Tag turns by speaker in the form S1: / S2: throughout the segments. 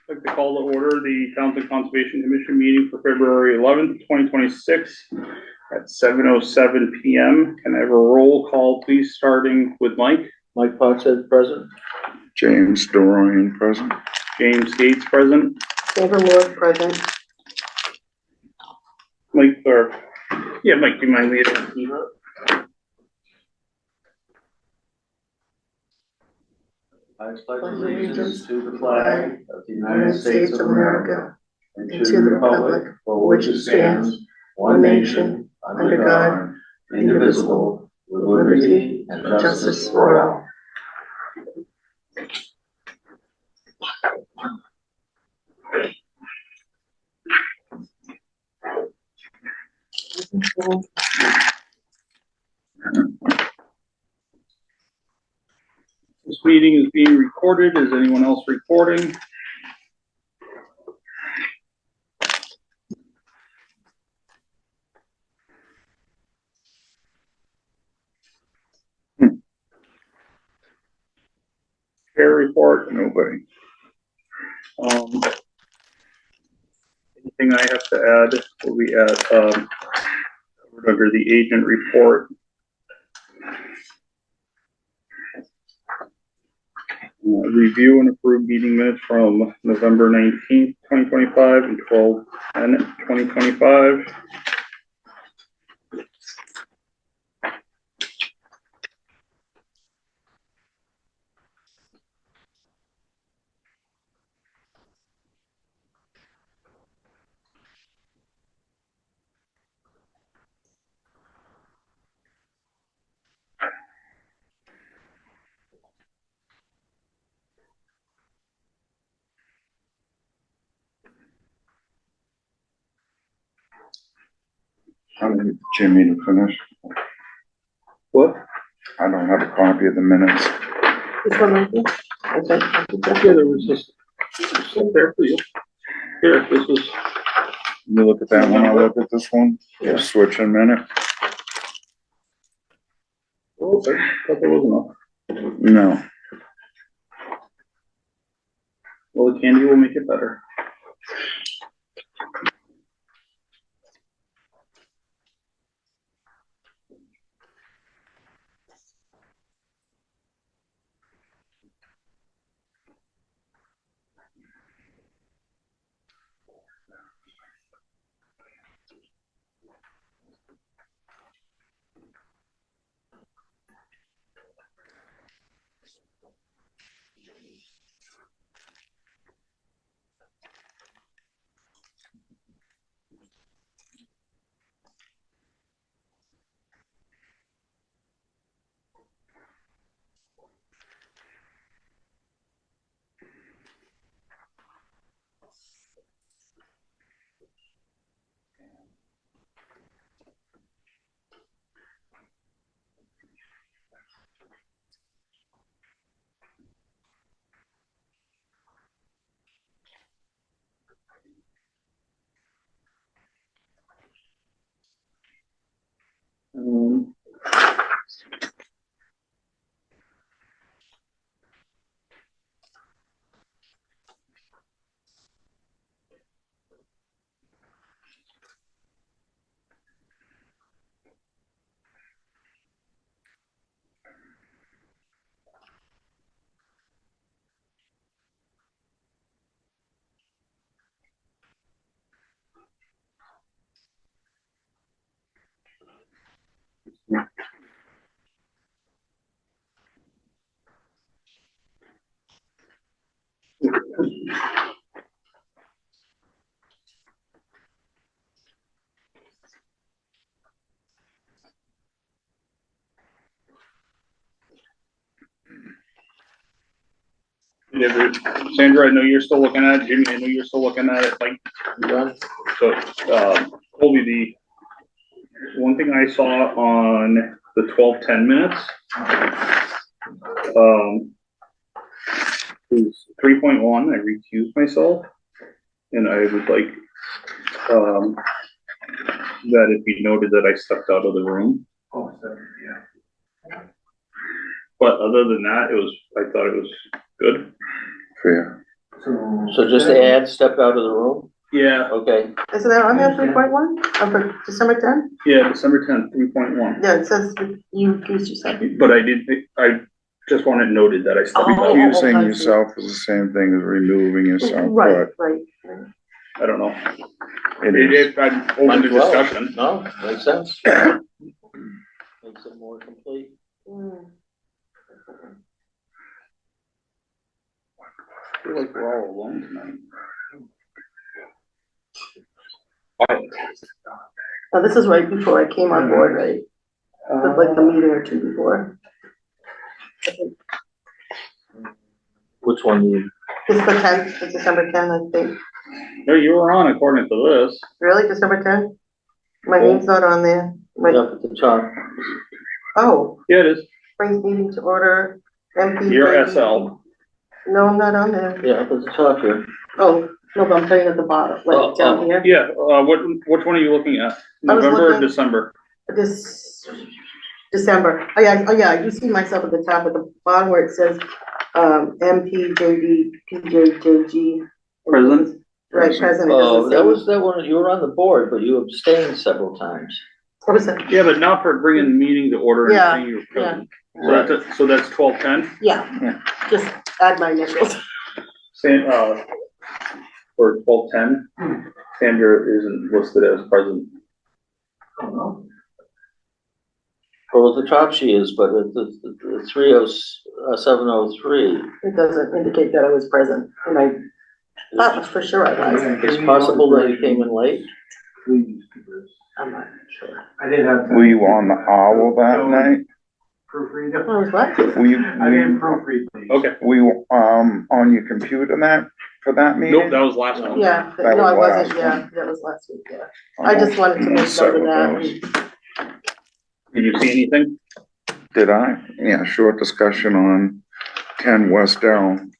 S1: I'd like to call to order the Townsend Conservation Commission meeting for February 11th, 2026 at 7:07 p.m. Can I have a roll call, please, starting with Mike?
S2: Mike Potshead, present.
S3: James Dorian, present.
S1: James Gates, present.
S4: Deborah Ward, present.
S1: Mike, or, yeah, Mike, do you mind leading?
S2: I pledge allegiance to the flag of the United States of America and to the republic for which it stands, one nation, under God, indivisible, with liberty and justice for all.
S1: This meeting is being recorded. Is anyone else recording? Chair report?
S3: Nobody.
S1: Anything I have to add will be at covered under the agent report. Review and approve meeting minutes from November 19th, 2025 and 12/10/2025.
S3: I need Jimmy to finish.
S1: What?
S3: I don't have a copy of the minutes.
S4: This one right here? Okay.
S1: Yeah, there was this up there for you. Here, this was.
S3: You look at that one, I'll look at this one.
S1: Yeah.
S3: Switch in a minute.
S1: Oh, okay. Thought there was enough.
S3: No.
S1: Well, the candy will make it better. Um, Sandra, I know you're still looking at it. Jimmy, I know you're still looking at it. Like, so, Colby, the one thing I saw on the 12:10 minutes, is 3.1. I recused myself, and I would like that it be noted that I stepped out of the room. Oh, yeah. But other than that, I thought it was good.
S3: Fair.
S2: So just add, step out of the room,
S1: Yeah,
S2: okay,
S4: Isn't that on there, 3.1, for December 10?
S1: yeah, December 10th, 3.1.
S4: Yeah, it says you accused yourself.
S1: But I just want it noted that I stopped.
S4: Oh,
S3: Recusing
S4: I see.
S3: yourself is the same thing as removing yourself,
S4: Right,
S3: but
S4: right.
S1: I don't know.
S3: it is.
S1: I'm open
S2: Might
S1: to
S2: as well.
S1: discussion.
S2: No, makes sense. Makes it more complete.
S4: Hmm.
S1: I feel like we're all alone tonight.
S4: Now, this is right before I came on board, right? Like a meeting or two before.
S2: Which one you,
S4: It's the 10th, it's December 10th, I think.
S1: No, you were on according to this.
S4: Really, December 10th? My name's not on there.
S2: up at the top,
S4: Oh,
S1: Yeah, it is.
S4: brings meeting to order, MP.
S1: You're SL.
S4: No, I'm not on there.
S2: yeah, up at the top here.
S4: Oh, no, but I'm putting at the bottom,
S2: Oh,
S4: like down here.
S1: Yeah, which one are you looking at?
S4: I was
S1: November or
S4: looking-
S1: December?
S4: This December. Oh, yeah, I do see myself at the top, at the bottom where it says, MP, JD, PJJG.
S1: President?
S4: Right, president.
S2: Oh, that was that one, you were on the board, but you abstained several times.
S4: What was that?
S1: Yeah, but not for bringing the meeting to order and
S4: Yeah,
S1: saying you're present.
S2: Right.
S1: So that's 12:10.
S4: Yeah, just add my initials.
S1: For 12:10, Sandra isn't listed as present.
S2: Well, at the top she is, but at the 703,
S4: It doesn't indicate that I was present, and I thought for sure I was.
S2: it's possible that you came in late.
S4: I'm not sure.
S5: I did have.
S3: Were you on the owl that night?
S5: Proofread.
S4: I was what?
S3: Were you,
S5: I didn't proofread these.
S1: Okay.
S3: were you, on your computer for that meeting?
S1: Nope, that was last one.
S4: Yeah,
S3: That
S4: no, I
S3: was
S4: wasn't,
S3: last
S4: yeah, that was last week, yeah.
S3: Oh,
S4: I just wanted to make
S3: set
S4: note of
S3: with
S4: that.
S3: those.
S1: Did you see anything?
S3: Did I? Yeah, short discussion on 10 West Elm.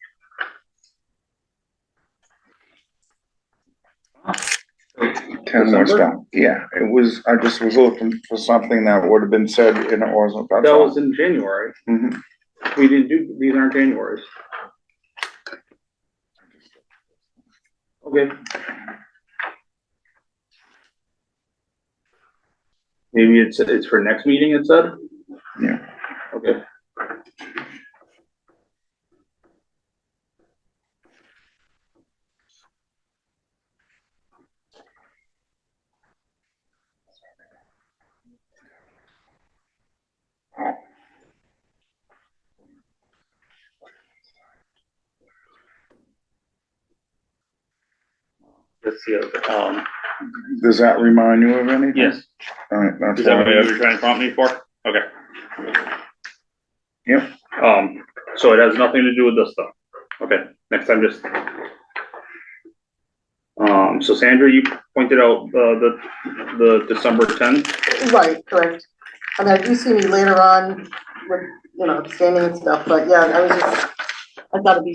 S3: Ten West
S1: December?
S3: Elm, yeah, it was, I just was looking for something that would have been said and it wasn't, that's
S1: That
S3: all.
S1: was in January.
S3: Mhm.
S1: We didn't do, these aren't January's. Okay. Maybe it's for next meeting, it said?
S3: Yeah.
S1: Okay. Let's see,
S3: Does that remind you of anything?
S1: yes,
S3: All right, that's
S1: is that
S3: all
S1: what
S3: I
S1: you
S3: had.
S1: were trying to prompt me for? Okay.
S3: Yep.
S1: So it has nothing to do with this stuff. Okay, next time just. So Sandra, you pointed out, the December 10th.
S4: Right, correct. I mean, I do see me later on with, abstaining and stuff, but yeah, I thought it'd be,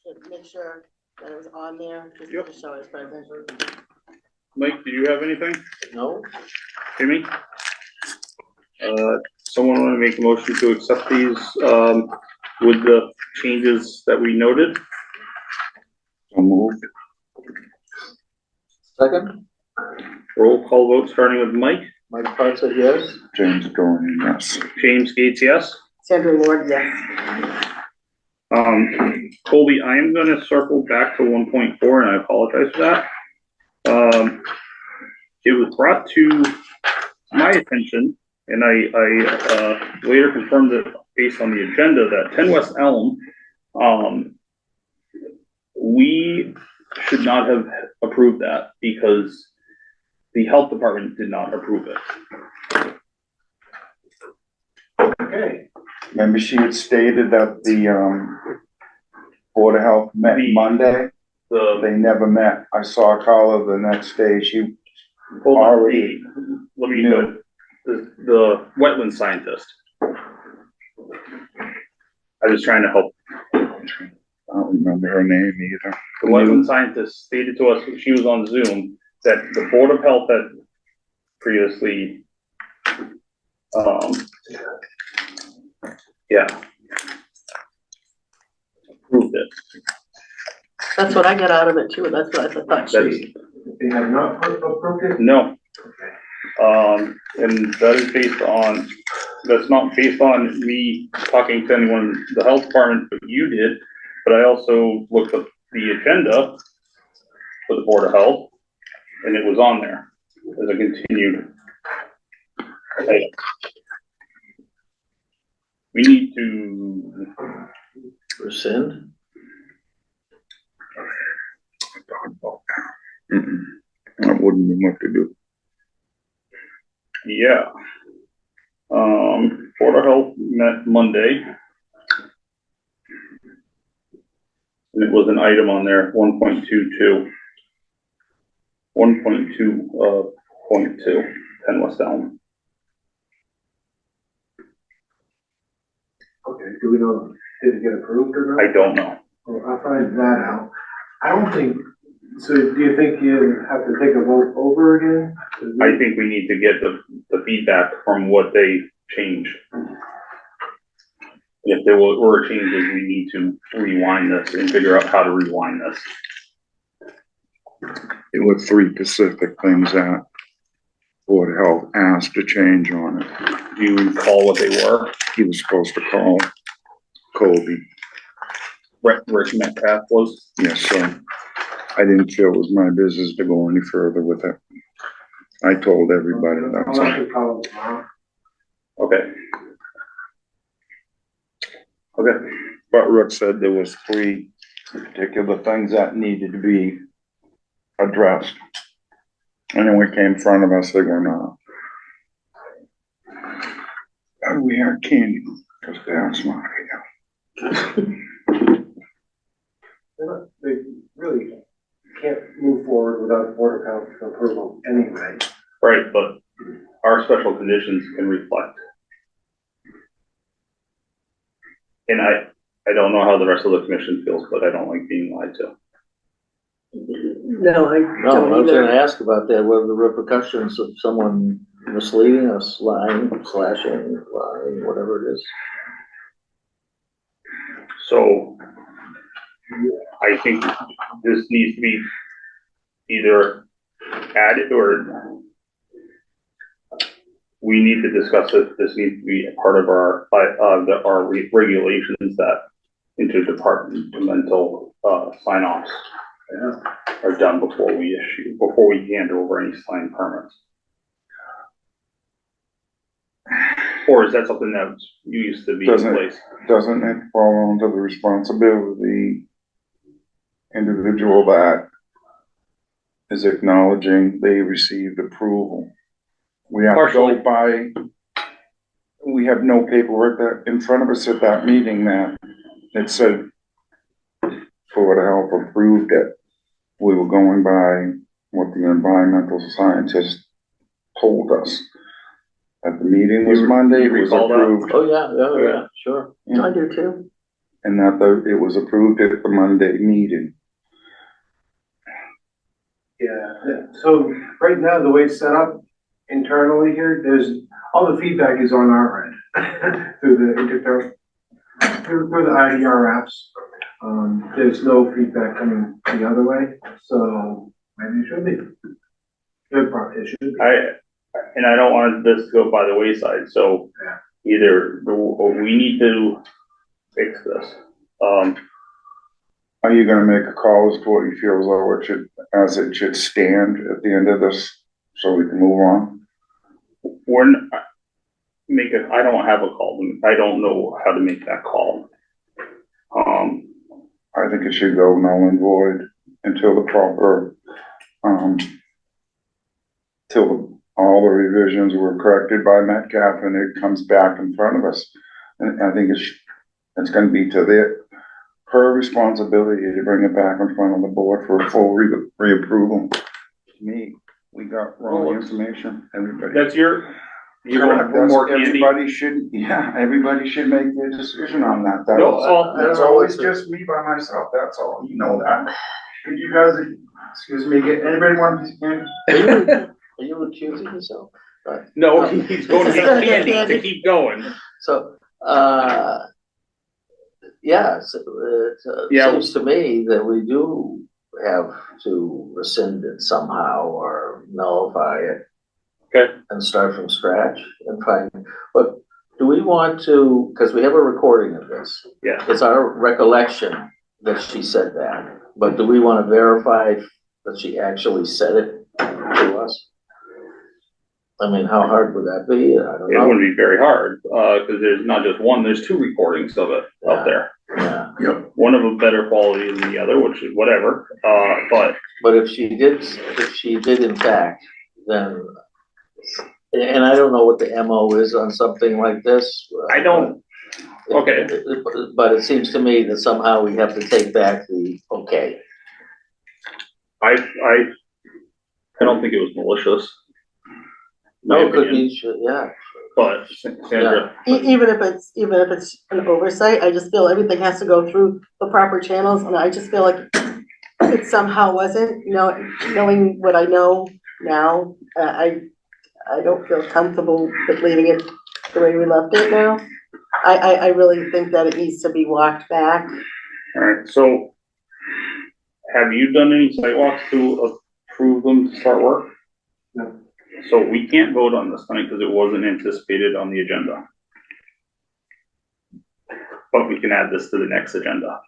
S4: good to make sure that it was on there, just
S1: Yep.
S4: to show I was present.
S1: Mike, do you have anything?
S2: No?
S1: Jimmy? Someone want to make a motion to accept these, with the changes that we noted?
S3: So moved.
S2: Second?
S1: Roll call vote starting with Mike.
S2: Mike Potts, yes?
S3: James Dornan, yes.
S1: James Gates, yes.
S4: Sandra Lord, yes.
S1: Colby, I am gonna circle back to 1.4 and I apologize for that. It was brought to my attention and I later confirmed it based on the agenda that 10 West Elm, we should not have approved that because the health department did not approve it.
S5: Okay.
S3: Remember she had stated that the, Board of Health met Monday?
S1: The,
S3: They never met. I saw Carla the next day. She
S1: hold on,
S3: already
S1: let me
S3: knew.
S1: know, the wetland scientist. I was trying to help.
S3: I don't remember her name either.
S1: The wetland scientist stated to us, when she was on Zoom, that the Board of Health had previously, yeah, approved it.
S4: That's what I get out of it too, that's what I thought.
S1: That's,
S5: They have not approved it?
S1: no,
S5: Okay.
S1: and that is based on, that's not based on me talking to anyone in the health department, but you did. But I also looked up the agenda for the Board of Health, and it was on there as a continued item. We need to,
S2: Rescind?
S3: That wouldn't be what to do.
S1: yeah. Board of Health met Monday. And it was an item on there, 1.22. 1.2, 10 West Elm.
S5: Okay, do we know, did it get approved or not?
S1: I don't know.
S5: Well, I'll find that out. I don't think, so do you think you have to take a vote over again?
S1: I think we need to get the feedback from what they changed. If there were changes, we need to rewind this and figure out how to rewind this.
S3: It were 3 specific things that Board of Health asked to change on it.
S1: Do you recall what they were?
S3: He was supposed to call Colby.
S1: Rick Metcalf was?
S3: Yes, so I didn't feel it was my business to go any further with it. I told everybody that's
S5: I'll
S3: all.
S5: have to call them tomorrow.
S1: Okay. Okay,
S3: But Rick said there was 3 particular things that needed to be addressed. And then we came in front of us, they were not. And we had candy, because that's not
S5: They really can't move forward without Board of Health approval anyway.
S1: right, but our special conditions can reflect. And I don't know how the rest of the commission feels, but I don't like being lied to.
S4: No, I
S2: No, I
S4: don't
S2: was gonna
S4: either.
S2: ask about that, what are the repercussions of someone misleading us, lying, slashing, lying, whatever it is?
S1: So I think this needs to be either added or we need to discuss it. This needs to be a part of our regulations that interdepartmental sign-offs are done before we hand over any signed permits. Or is that something that used to be in
S3: Doesn't-
S1: place?
S3: Doesn't it fall under the responsibility of the individual that is acknowledging they received approval? We have to go by, we have no paperwork that in front of us at that meeting that it said Board of Health approved it. We were going by what the environmental scientist told us. At the meeting was Monday, it was
S1: recall that?
S3: approved,
S2: Oh, yeah, sure.
S4: I do too.
S3: and that it was approved at the Monday meeting.
S5: Yeah, so right now, the way it's set up internally here, all the feedback is on our end through the IDR apps. There's no feedback coming the other way, so maybe it should be. It should be.
S1: And I don't want this to go by the wayside, so either we need to fix this.
S3: Are you gonna make a call as to what you feel as though it should stand at the end of this, so we can move on?
S1: I don't have a call. I don't know how to make that call.
S3: I think it should go null and void until the proper, till all the revisions were corrected by Metcalf and it comes back in front of us. And I think it's gonna be to her responsibility to bring it back in front of the board for a full reapproval. To me, we got wrong information, everybody.
S1: That's you're going for more candy.
S3: Everybody should make their decision on that.
S1: No,
S3: That's always just me by myself, that's all, you know that. Could you guys, excuse me, anybody want to candy?
S2: Are you accusing yourself?
S1: No, he's going to get candy to keep going.
S2: So, yes,
S1: Yeah.
S2: seems to me that we do have to rescind it somehow or nullify it.
S1: Okay.
S2: And start from scratch and find, but do we want to, because we have a recording of this,
S1: Yeah,
S2: it's our recollection that she said that, but do we want to verify that she actually said it to us? I mean, how hard would that be? I don't
S1: it
S2: know.
S1: wouldn't be very hard, cause there's not just one, there's two recordings of it out there.
S2: Yeah,
S1: One of them better quality than the other, which is whatever,
S2: but if she did in fact, then, and I don't know what the MO is on something like this.
S1: I don't, okay.
S2: But it seems to me that somehow we have to take back the, okay.
S1: I don't think it was malicious. My
S2: No, it could
S1: opinion,
S2: be, yeah.
S1: but Sandra,
S4: Even if it's an oversight, I just feel everything has to go through the proper channels, and I just feel like it somehow wasn't, knowing what I know now, I don't feel comfortable with leaving it the way we left it now. I really think that it needs to be walked back.
S1: alright, so have you done any sidewalks to approve them to start work?
S5: No.
S1: So we can't vote on this tonight because it wasn't anticipated on the agenda. But we can add this to the next agenda.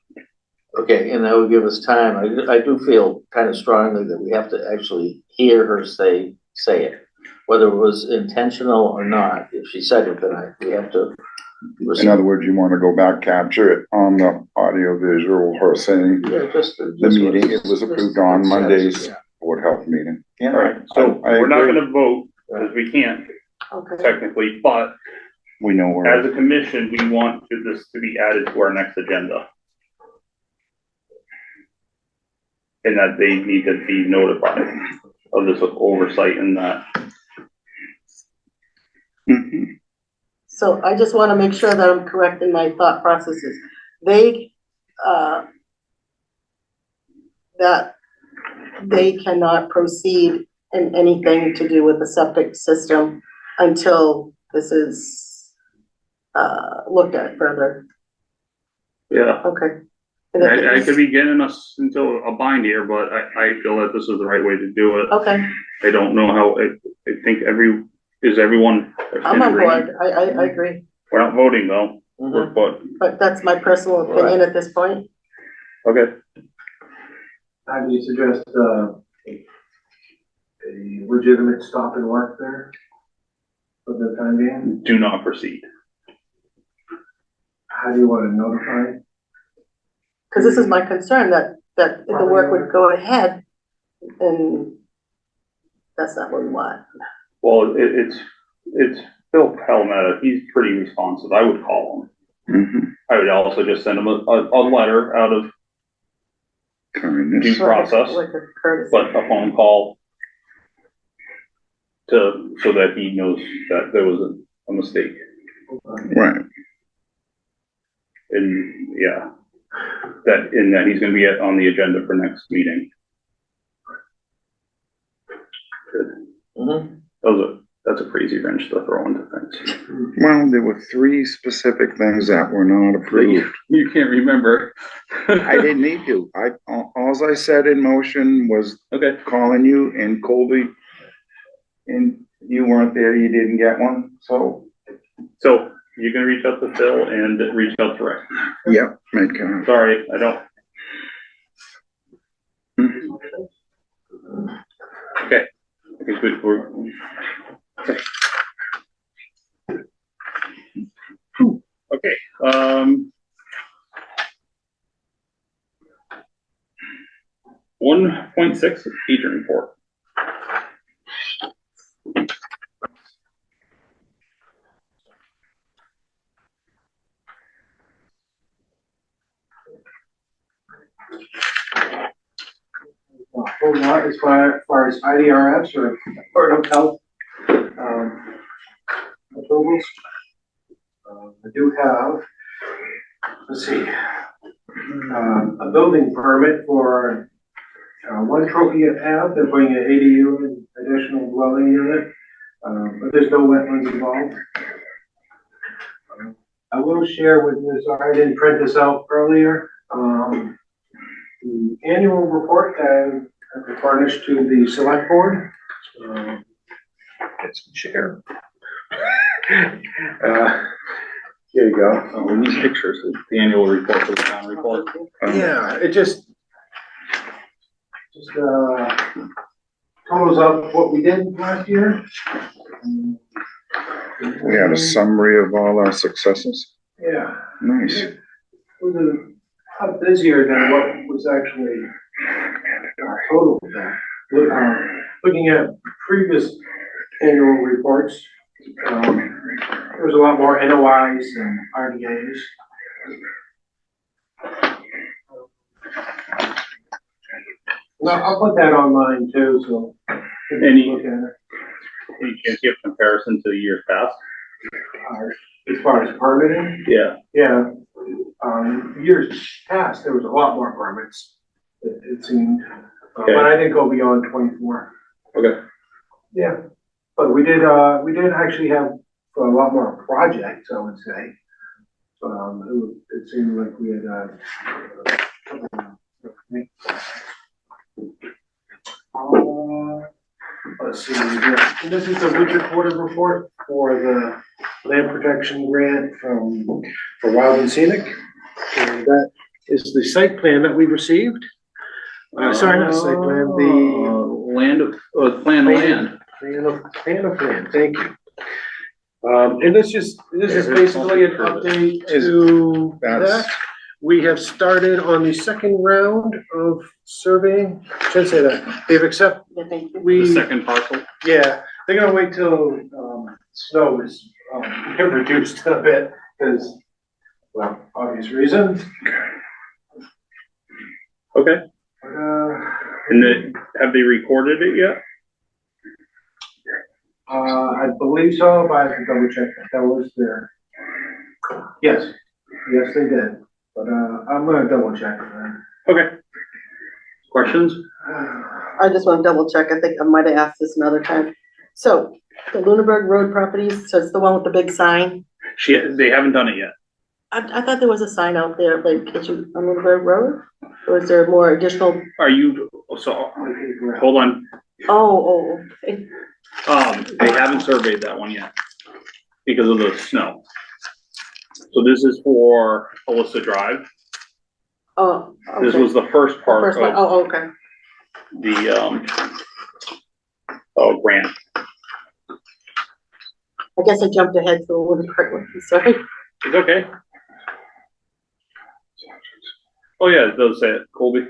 S2: Okay, and that would give us time. I do feel kind of strongly that we have to actually hear her say it. Whether it was intentional or not, if she said it, then we have to.
S3: In other words, you wanna go back, capture it on the audio visual, her saying
S2: Yeah, just.
S3: the meeting, it was approved on Monday's Board Health meeting. Yeah.
S1: Alright, so
S3: I
S1: we're not
S3: agree.
S1: gonna vote because we can't
S4: Okay.
S1: technically, but
S3: We know where.
S1: as a commission, we want this to be added to our next agenda. And that they need to be notified of this oversight and that.
S3: Mhm.
S4: So I just wanna make sure that I'm correct in my thought processes. They, that they cannot proceed in anything to do with the septic system until this is, looked at further.
S1: Yeah,
S4: Okay. And if
S1: I
S4: it's-
S1: could be getting us into a bind here, but I feel that this is the right way to do it.
S4: Okay,
S1: I don't know how, I think is everyone in
S4: I'm on
S1: agreement?
S4: board. I agree.
S1: We're not voting though,
S2: Mhm.
S1: but,
S4: But that's my personal opinion at this point.
S1: okay,
S5: How do you suggest, a legitimate stop and work there for the time being?
S1: do not proceed.
S5: How do you want to notify?
S4: Cause this is my concern, that the work would go ahead, and that's not what we want.
S1: Well, it's Phil Palmetto, he's pretty responsive, I would call him.
S3: Mhm.
S1: I would also just send him a letter out of
S3: Kindness.
S1: due process,
S4: Like a courtesy.
S1: but a phone call so that he knows that there was a mistake.
S3: Right.
S1: And, yeah, that he's gonna be on the agenda for next meeting. Good.
S2: Mhm.
S1: That's a crazy wrench to throw into things.
S3: Well, there were 3 specific things that were not approved.
S1: You can't remember.
S3: I didn't need to. Alls I said in motion was
S1: Okay,
S3: calling you and Colby, and you weren't there, you didn't get one, so.
S1: so you're gonna reach out to Phil and reach out to Rick.
S3: Yep, make a.
S1: Sorry, I don't. Okay, okay, good, okay, 1.6 agent report.
S5: A whole lot as far as IDRFs or Board of Health, approvals. I do have, let's see, a building permit for, one Trophy Ave, they're putting an ADU, an additional dwelling unit, but there's no wetlands involved. I will share with you, sorry I didn't print this out earlier, the annual report that I furnished to the select board.
S3: It's share.
S5: Here you go.
S1: Oh, we need pictures, the annual report, the town report.
S5: Yeah, it just totals up what we did last year.
S3: We had a summary of all our successes.
S5: Yeah.
S3: Nice.
S5: It was a lot busier than what was actually total of that. Looking at previous annual reports, there was a lot more NOIs and RDAs. Well, I'll put that online too, so. you can
S1: Any-
S5: look at it.
S1: Any chance you have comparison to the years past?
S5: As far as permitting,
S1: Yeah.
S5: yeah, years past, there was a lot more permits, it seemed.
S1: Okay.
S5: But I didn't go beyond 24.
S1: Okay.
S5: Yeah, but we did actually have a lot more projects, I would say. It seemed like we had, let's see, and this is the winter quarter report for the land protection grant for Wild and Scenic. And that is the site plan that we received. Sorry, not site plan, the
S1: Land of, plan of land.
S5: plan of land, thank you. And this is basically an update to
S3: That's-
S5: that. We have started on the second round of surveying, shouldn't say that, they've accepted,
S4: Yeah, thank you.
S1: The
S5: we,
S1: second parcel.
S5: yeah, they're gonna wait till, snow is, reduced a bit, because, well, obvious reasons.
S1: Okay. And then,
S5: Uh,
S1: have they recorded it yet?
S5: I believe so, but I have to double check that was there. Yes, yes, they did, but, I'm gonna double check that.
S1: Okay. Questions?
S4: I just want to double check. I think I might have asked this another time. So the Lunenburg Road properties, so it's the one with the big sign.
S1: They haven't done it yet.
S4: I thought there was a sign out there, like, on Lunenburg Road? Or is there more additional?
S1: Are you, so, hold on,
S4: Oh, okay.
S1: they haven't surveyed that one yet because of the snow. So this is for Alyssa Drive.
S4: Oh,
S1: This
S4: okay.
S1: was the first part
S4: First one,
S1: of
S4: oh, okay.
S1: the, grant.
S4: I guess I jumped ahead to the Lunenburg one, sorry.
S1: It's okay. Oh, yeah, it does say it, Colby.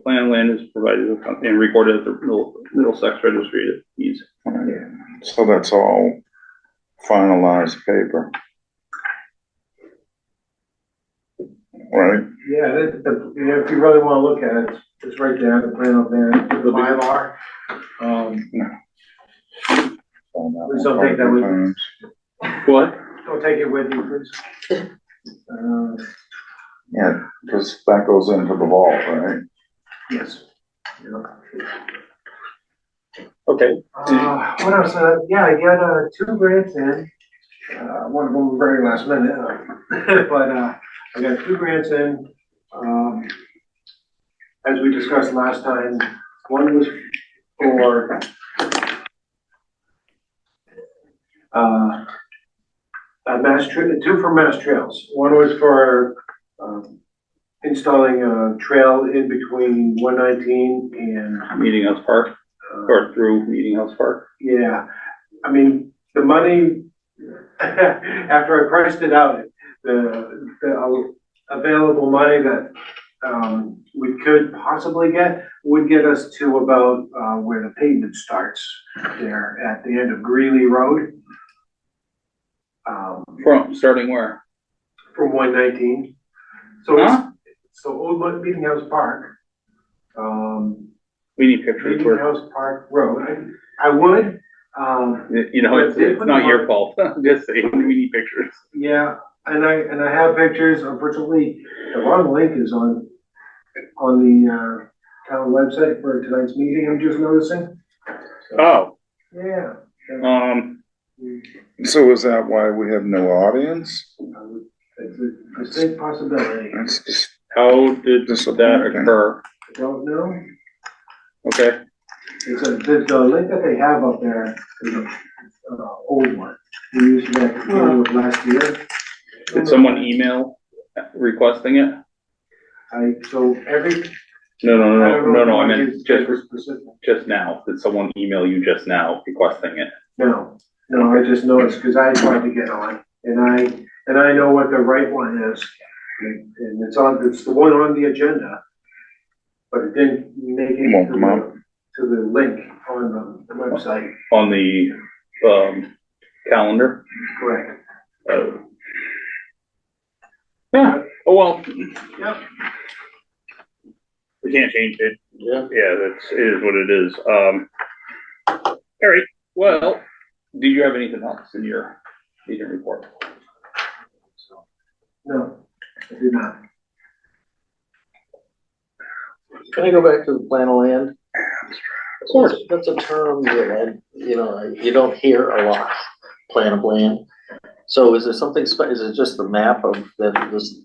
S1: Plan of land is provided and recorded at the Middlesex Registry of Deeds.
S3: So that's all finalized paper. Right?
S5: Yeah, if you really wanna look at it, it's right there, the plan of land, the Mylar. Please don't take that with you.
S1: What?
S5: Don't take it with you, please.
S3: Yeah, because that goes into the vault, right?
S5: Yes.
S1: Okay.
S5: What else? Yeah, I got, 2 grants in. One of them was very last minute, but, I got 2 grants in. As we discussed last time, one was for, two for Mass Trails. One was for, installing a trail in between 119 and,
S1: Meeting House Park, or through Meeting House Park.
S5: yeah, I mean, the money, after I priced it out, the available money that, we could possibly get would get us to about, where the pavement starts there at the end of Greeley Road.
S1: From, starting where?
S5: From 119. So
S1: Huh?
S5: so Old Meeting House Park,
S1: We need pictures
S5: Meeting
S1: where,
S5: House Park Road. I would,
S1: you know, it's not your fault, just saying, we need pictures.
S5: yeah, and I have pictures. Unfortunately, the wrong link is on the, town website for tonight's meeting, I'm just noticing. So,
S1: Oh,
S5: yeah.
S3: So is that why we have no audience?
S5: It's a distinct possibility.
S3: That's just,
S1: How did that occur?
S5: I don't know.
S1: Okay,
S5: It's the link that they have up there is an old one. We used it at the beginning of last year.
S1: did someone email requesting it?
S5: So every.
S1: No, I meant
S5: just
S1: just now. Did someone email you just now requesting it?
S5: No, I just noticed, because I tried to get on, and I know what the right one is. And it's the one on the agenda, but it didn't make it
S3: Won't come up.
S5: to the link on the website.
S1: On the, calendar?
S5: Correct.
S1: Yeah, oh, well,
S5: Yep.
S1: we can't change it.
S2: Yeah.
S1: Yeah, it is what it is. All right, well, do you have anything else in your meeting report?
S5: No, I did not.
S2: Can I go back to the plan of land?
S1: Of course.
S2: That's a term that, you don't hear a lot, plan of land. So is there something, is it just the map of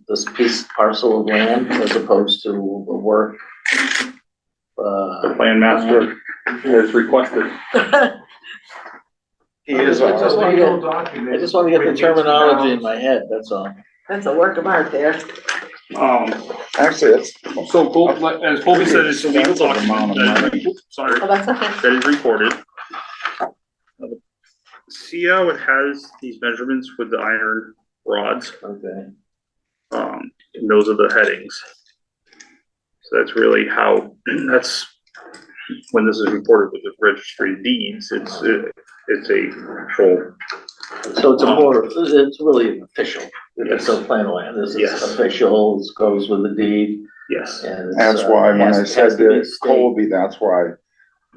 S2: this piece, parcel of land as opposed to a work?
S1: The plan master has requested.
S3: he is
S2: I just
S3: awesome.
S2: I just want to get the terminology in my head, that's all.
S4: That's a work of art there.
S3: Actually, it's,
S1: So as Colby said, it's a legal
S3: That's an amount of
S1: document.
S3: money.
S1: Sorry.
S4: Oh, that's okay.
S1: That is recorded. See how it has these measurements with the iron rods?
S2: Okay.
S1: And those are the headings. So that's really how, that's, when this is reported with the registry of deeds, it's a actual,
S2: So it's really official, it's a plan of land, this is
S1: Yes.
S2: official, this goes with the deed.
S1: yes.
S2: And it's,
S3: That's why when I
S2: has
S3: said
S2: to be
S3: to
S2: state.
S3: Colby, that's why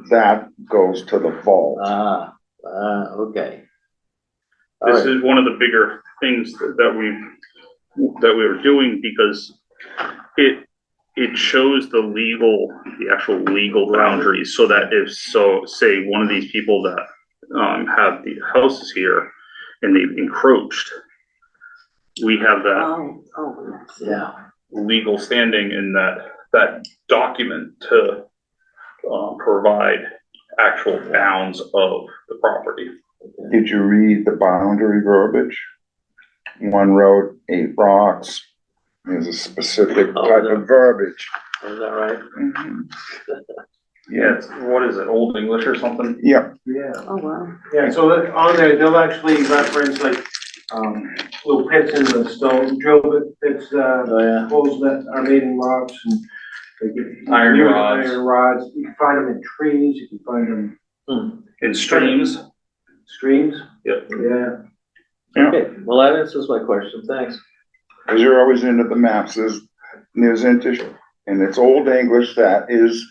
S3: that goes to the vault.
S2: Okay. All
S1: This
S2: right.
S1: is one of the bigger things that we were doing because it shows the actual legal boundaries so that say one of these people that have the houses here and they've encroached, we have that
S2: Yeah,
S1: legal standing in that document to provide actual bounds of the property.
S3: Did you read the boundary verbiage? 1 road, 8 rocks. There's a specific type of verbiage.
S2: is that right?
S1: Yeah, what is it, Old English or something?
S3: Yeah,
S5: Yeah.
S4: Oh, wow.
S5: Yeah, so on there, they'll actually reference like, little pits in the stone, drill bits,
S2: Oh, yeah.
S5: holes that are made in rocks and.
S1: Iron
S5: use
S1: rods.
S5: Iron rods, you can find them in trees, you can find them
S1: In streams?
S5: streams.
S1: Yep.
S5: Yeah.
S2: Okay, well, that answers my question, thanks.
S3: because you're always into the maps. There's English, and it's Old English that is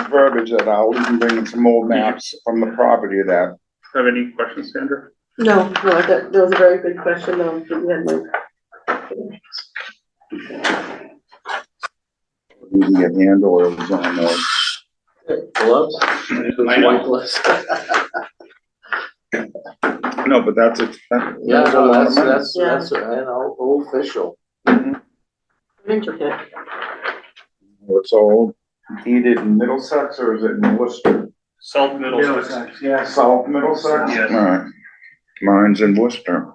S3: verbiage that I'll even bring in some old maps from the property of that.
S1: Have any questions, Sandra?
S4: No, that was a very good question, though. You had
S3: You can get hand oils on those.
S2: Gloves?
S1: I know.
S2: White gloves.
S3: No, but that's it.
S2: Yeah,
S3: a lot of money.
S2: that's, official.
S4: intricate.
S3: It's all heated in Middlesex or is it in Worcester?
S1: South Middlesex.
S5: Middlesex, yeah.
S3: South Middlesex?
S1: Yes.
S3: Alright. Mine's in Worcester.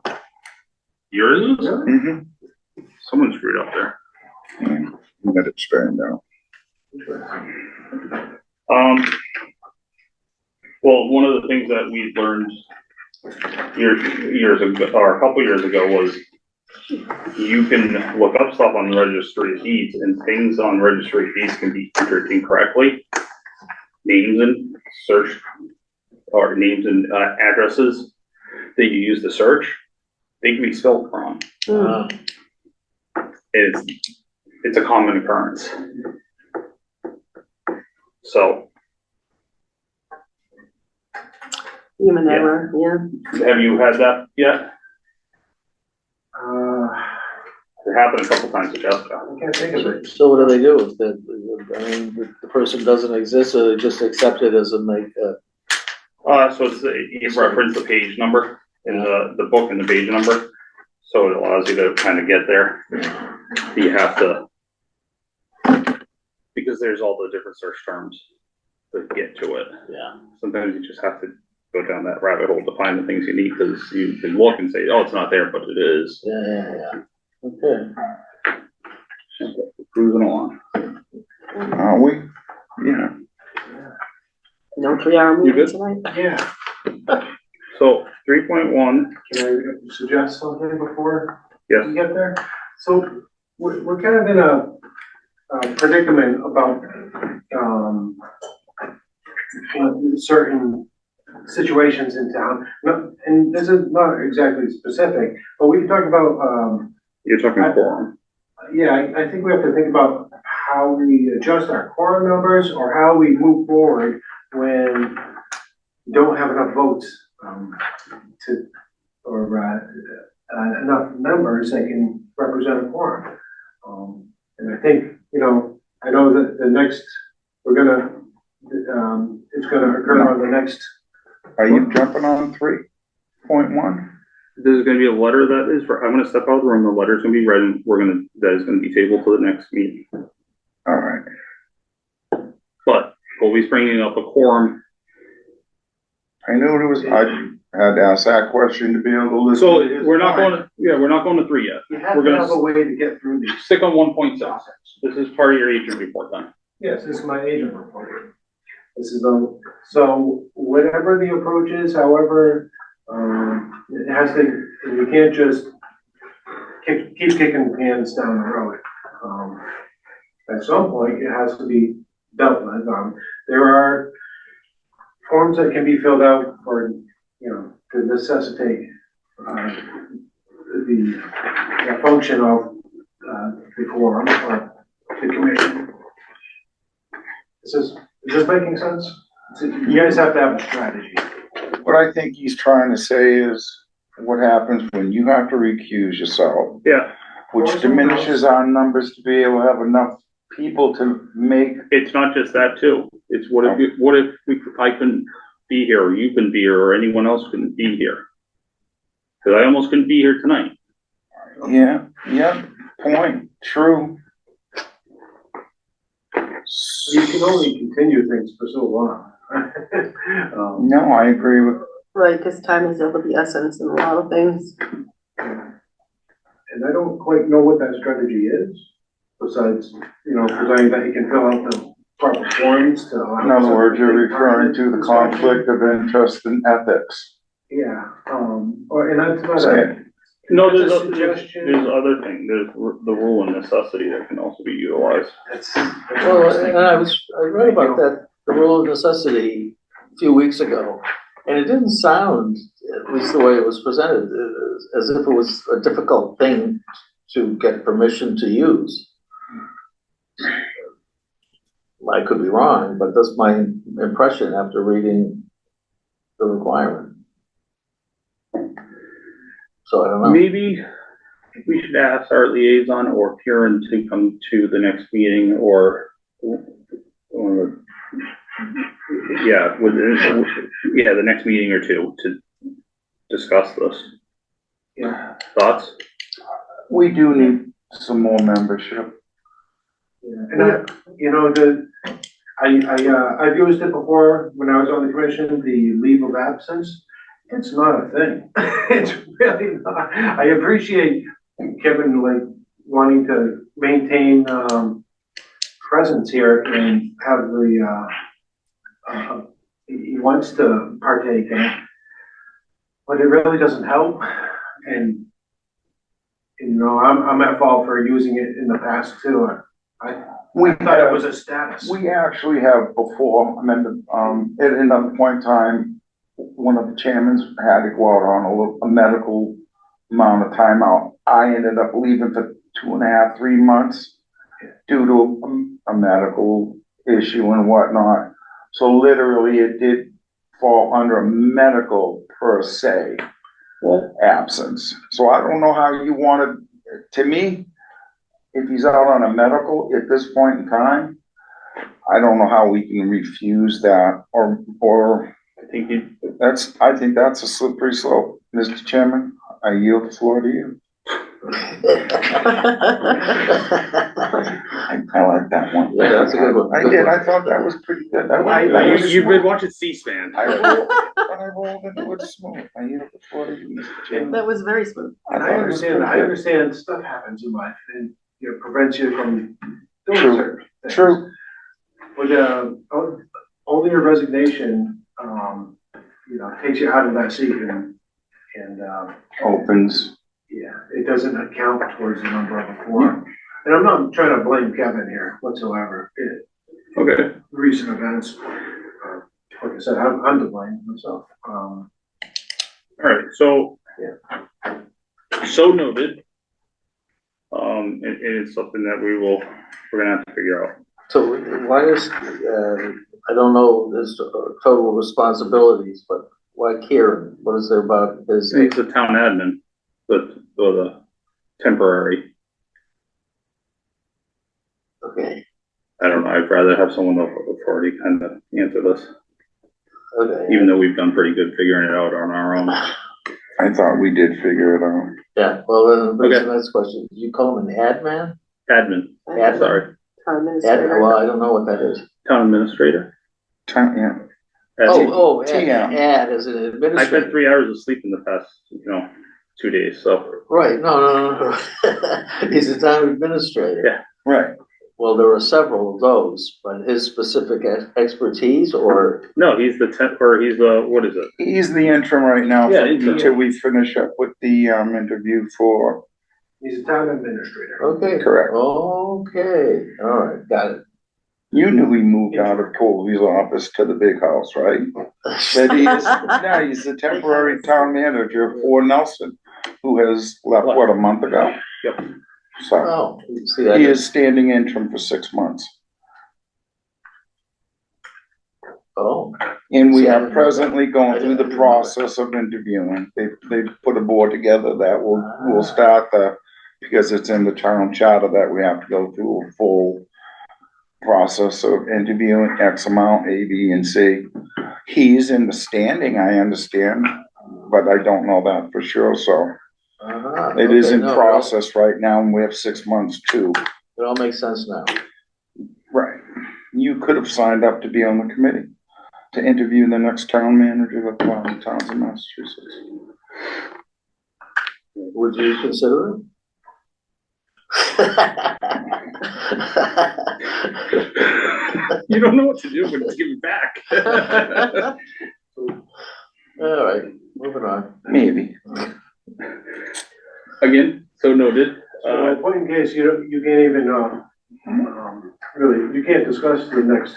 S1: Yours is?
S3: Mm-hmm.
S1: Someone screwed up there.
S3: Yeah, let it straighten out.
S1: Well, one of the things that we learned years ago, or a couple years ago, was you can look up stuff on the registry of deeds, and things on registry of deeds can be entered incorrectly. Names and search, or names and addresses that you use to search, they can be spelled wrong. It's a common occurrence. So,
S4: Human
S1: Yeah.
S4: error, yeah.
S1: have you had that yet? It happened a couple times to Jessica.
S5: I can't think of it.
S2: So what do they do if the person doesn't exist, or they just accept it as a
S1: So it's, you reference the page number in the book and the page number. So it allows you to kind of get there. You have to, because there's all the different search terms to get to it.
S2: Yeah.
S1: Sometimes you just have to go down that rabbit hole to find the things you need, because you can look and say, oh, it's not there, but it is.
S2: Yeah. Okay.
S1: Cruising along.
S3: Are we? Yeah.
S4: No 3 hour
S1: You
S4: meeting
S1: good?
S4: tonight?
S5: Yeah,
S1: So 3.1,
S5: can I suggest something before
S1: yes,
S5: we get there? So we're kind of in a predicament about, certain situations in town. And this is not exactly specific, but we can talk about,
S1: you're talking quorum.
S5: yeah, I think we have to think about how we adjust our quorum numbers or how we move forward when we don't have enough votes, enough members that can represent a quorum. And I think, I know that the next, it's gonna occur on the next.
S3: Are you jumping on 3.1?
S1: There's gonna be a letter that is, I'm gonna step out of the room, the letter's gonna be read, and that is gonna be tabled to the next meeting.
S3: All right.
S1: But Colby's bringing up a quorum.
S3: I knew it was, I had to ask that question to be able to listen.
S1: So
S3: to his
S1: we're not
S3: point.
S1: going to, we're not going to 3 yet.
S5: You have
S1: We're
S5: to
S1: gonna
S5: have a way to get through these.
S1: Stick on 1.6. This is part of your agent report then.
S5: Yes, this is my agent report. This is so whatever the approach is, however, it has to, you can't just keep kicking cans down the road. At some point, it has to be dealt with. There are forms that can be filled out for, to necessitate, the function of, the quorum or the commission. Is this making sense? You guys have to have a strategy.
S3: What I think he's trying to say is what happens when you have to recuse yourself,
S1: Yeah,
S3: which diminishes our numbers to be able to have enough people to make.
S1: it's not just that too. It's what if I couldn't be here, or you couldn't be here, or anyone else couldn't be here? Because I almost couldn't be here tonight.
S3: Yeah, point, true.
S5: You can only continue things for so long.
S3: No, I agree with,
S4: Right, because time is of the essence in a lot of things.
S5: And I don't quite know what that strategy is, besides, presenting that you can fill out the proper forms to.
S3: in other words, you're referring to the conflict of interest and ethics.
S5: Yeah, and that's not
S3: Say
S5: a.
S3: it.
S1: No,
S5: That's
S1: there's
S5: a suggestion.
S1: there's other thing. There's the rule of necessity that can also be utilized.
S2: Well, and I read about that, the rule of necessity a few weeks ago, and it didn't sound, at least the way it was presented, as if it was a difficult thing to get permission to use. I could be wrong, but that's my impression after reading the requirement. So I don't know.
S1: Maybe we should ask our liaison or Karen to come to the next meeting, or the next meeting or two to discuss this.
S5: Yeah.
S1: Thoughts?
S3: We do need some more membership.
S5: And I've used it before when I was on the commission, the leave of absence. It's not a thing. It's really not. I appreciate Kevin wanting to maintain presence here and have he wants to partake in it, but it really doesn't help. And I'm at fault for using it in the past too. I thought it was a status.
S3: We actually have before, I remember, at another point in time, one of the chairmans had to go out on a medical amount of time out. I ended up leaving for 2.5, 3 months due to a medical issue and whatnot. So literally it did fall under a medical per se absence. So I don't know how you want to me, if he's out on a medical at this point in time, I don't know how we can refuse that or
S1: think you,
S3: I think that's a slippery slope, Mr. Chairman. I yield the floor to you. I like that one.
S2: Yeah, that's a good one.
S3: I did, I thought that was pretty good. I like
S5: I-
S3: that.
S1: you've been watching C-SPAN.
S3: I rolled, but I rolled into it smooth. I yield the floor to you, Mr. Chairman.
S4: That was very smooth.
S5: And I
S3: thought it was
S5: understand,
S3: pretty good.
S5: stuff happens in life and, you know, prevents you from doing
S3: True.
S5: certain things.
S3: True.
S5: But, only your resignation, you know, takes you out of that seat and,
S3: Opens.
S5: yeah, it doesn't account towards the number of a quorum. And I'm not trying to blame Kevin here whatsoever.
S1: Okay,
S5: Recent events, like I said, I'm to blame myself.
S1: all right, so.
S5: Yeah.
S1: So noted. And it's something that we're gonna have to figure out.
S2: So why is, I don't know his total responsibilities, but why Kieran? What is there about his?
S1: He's the town admin, the temporary.
S2: Okay,
S1: I don't know, I'd rather have someone of authority kind of answer this,
S2: okay.
S1: even though we've done pretty good figuring it out on our own.
S3: I thought we did figure it out.
S2: Yeah, well, then brings
S1: Okay.
S2: the next question. Did you call him an ad
S1: Admin,
S2: Admin.
S1: sorry,
S4: Town
S2: Ad,
S4: administrator.
S2: well, I don't know what that is.
S1: town administrator.
S3: Yeah.
S2: Oh,
S3: TM.
S2: ad as an
S1: I've had
S2: administrator.
S1: 3 hours of sleep in the past, 2 days, so.
S2: Right, no. He's a town administrator.
S1: Yeah.
S3: Right.
S2: Well, there were several of those, but his specific expertise or,
S1: No, he's the he's the, what is it?
S3: He's the interim right now
S1: Yeah, interim.
S3: until we finish up with the interview for,
S5: He's a town administrator.
S2: okay.
S3: Correct.
S2: Okay, all right, got it.
S3: you knew he moved out of Colby's office to the big house, right? But he's the temporary town manager for Nelson, who has left, what, a month ago?
S1: Yep.
S3: So
S2: Oh, you see that?
S3: he is standing interim for 6 months.
S2: Oh,
S3: And we
S2: See, I
S3: are
S2: didn't know
S3: presently
S2: I
S3: going
S2: didn't-
S3: through
S2: I
S3: the
S2: didn't know that.
S3: process of interviewing. They put a board together that will start because it's in the town charter that we have to go through a full process of interviewing X amount, A, B, and C. He's in the standing, I understand, but I don't know that for sure, so it is
S2: okay,
S3: in
S2: no,
S3: process right now, and we have 6 months too.
S2: It all makes sense now.
S3: Right. You could have signed up to be on the committee to interview the next town manager of the towns in Massachusetts.
S2: Would you consider it?
S1: You don't know what to do when it's given back.
S2: All right, moving on.
S3: Maybe.
S1: Again, so noted.
S5: So, point in case, you can't even, really, you can't discuss the next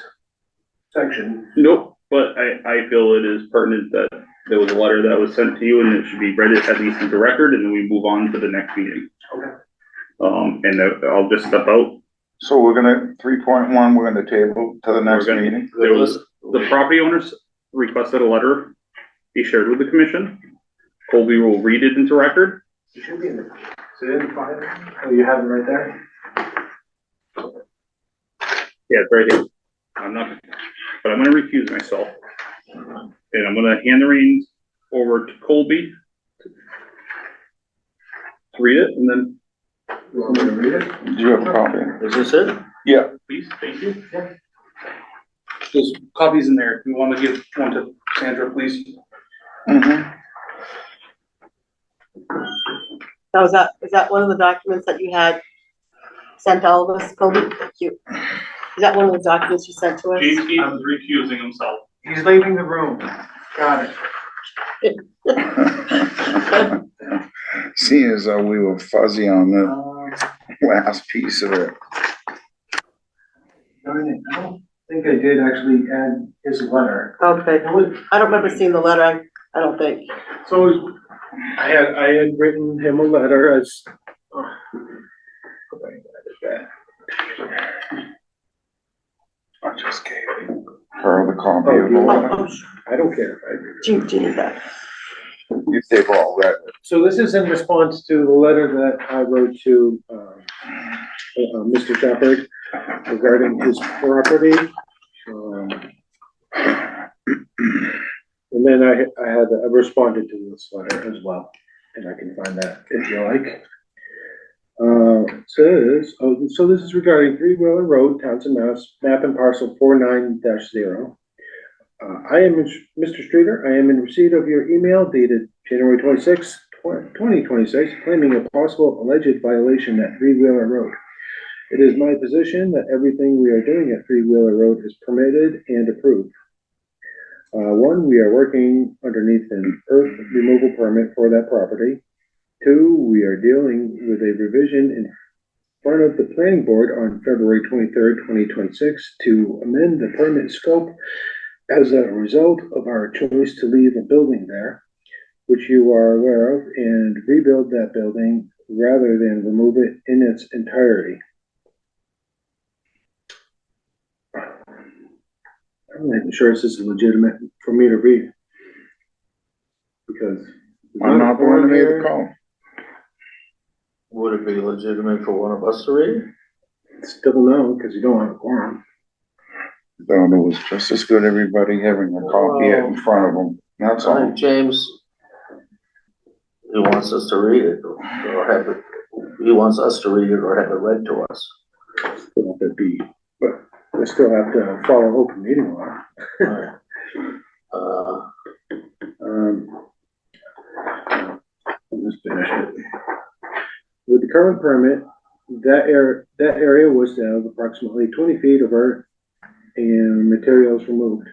S5: section.
S1: Nope, but I feel it is pertinent that there was a letter that was sent to you and it should be read at least into record, and then we move on to the next meeting.
S5: Okay.
S1: And I'll just step out.
S3: So we're gonna, 3.1, we're gonna table to the next
S1: We're gonna-
S3: meeting.
S1: There was, the property owners requested a letter be shared with the commission. Colby will read it into record.
S5: It should be in the, is it in the file? Oh, you have it right there?
S1: Yeah, it's right here. I'm not, but I'm gonna recuse myself. And I'm gonna hand the reins over to Colby to read it, and then,
S5: You want me to read it?
S3: Do you have a copy?
S2: Is this it?
S3: Yeah.
S1: please, thank you. There's copies in there. You wanna give one to Sandra, please?
S3: Mhm.
S4: Now, is that one of the documents that you had sent all of us, Colby? Thank you. Is that one of the documents you sent to us?
S1: James Keith is recusing himself.
S5: He's leaving the room. Got it.
S3: Seeing as though we were fuzzy on the last piece of it.
S5: I don't think I did actually add his letter.
S4: Okay,
S5: It was-
S4: I don't remember seeing the letter, I don't think.
S5: So I had written him a letter as.
S3: I just gave her the copy of the
S5: Oh,
S3: letter.
S4: Oh,
S5: I don't care.
S4: do you need that?
S3: If they've all read it.
S5: So this is in response to the letter that I wrote to, Mr. Shepherd regarding his property. then I responded to this letter as well, and I can find that if you like. Says, oh, so this is regarding Three Wheeler Road, Townsend, Mass, map and parcel 49-0. I am Mr. Streeter. I am in receipt of your email dated January 26, 2026, claiming a possible alleged violation at Three Wheeler Road. It is my position that everything we are doing at Three Wheeler Road is permitted and approved. One, we are working underneath an earth removal permit for that property. Two, we are dealing with a revision in front of the planning board on February 23rd, 2026 to amend the permit scope as a result of our choice to leave a building there, which you are aware of, and rebuild that building rather than remove it in its entirety. I'm not even sure this is legitimate for me to read. Because
S3: I'm not the one that made the call.
S2: Would it be legitimate for one of us to read?
S5: Still no, because you don't have a quorum.
S3: So it was just as good everybody having a copy in front of them. That's
S2: I
S3: all.
S2: think James, he wants us to read it, or have it, he wants us to read it or have it read to us.
S5: Still have to be, but we still have to follow open meeting law.
S2: Right.
S5: I'll just finish it. With the current permit, that area was to have approximately 20 feet of earth and materials removed.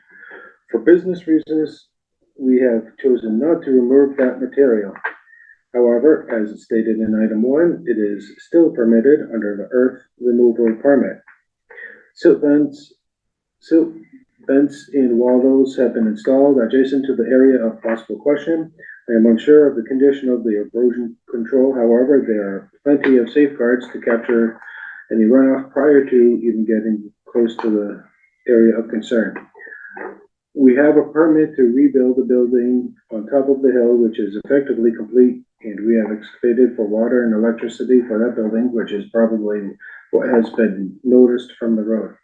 S5: For business reasons, we have chosen not to remove that material. However, as stated in item 1, it is still permitted under the earth removal permit. Silt vents and walls have been installed adjacent to the area of possible question. I am unsure of the condition of the erosion control. However, there are plenty of safeguards to capture any runoff prior to even getting close to the area of concern. We have a permit to rebuild the building on top of the hill, which is effectively complete, and we have excavated for water and electricity for that building, which is probably what has been noticed from the road.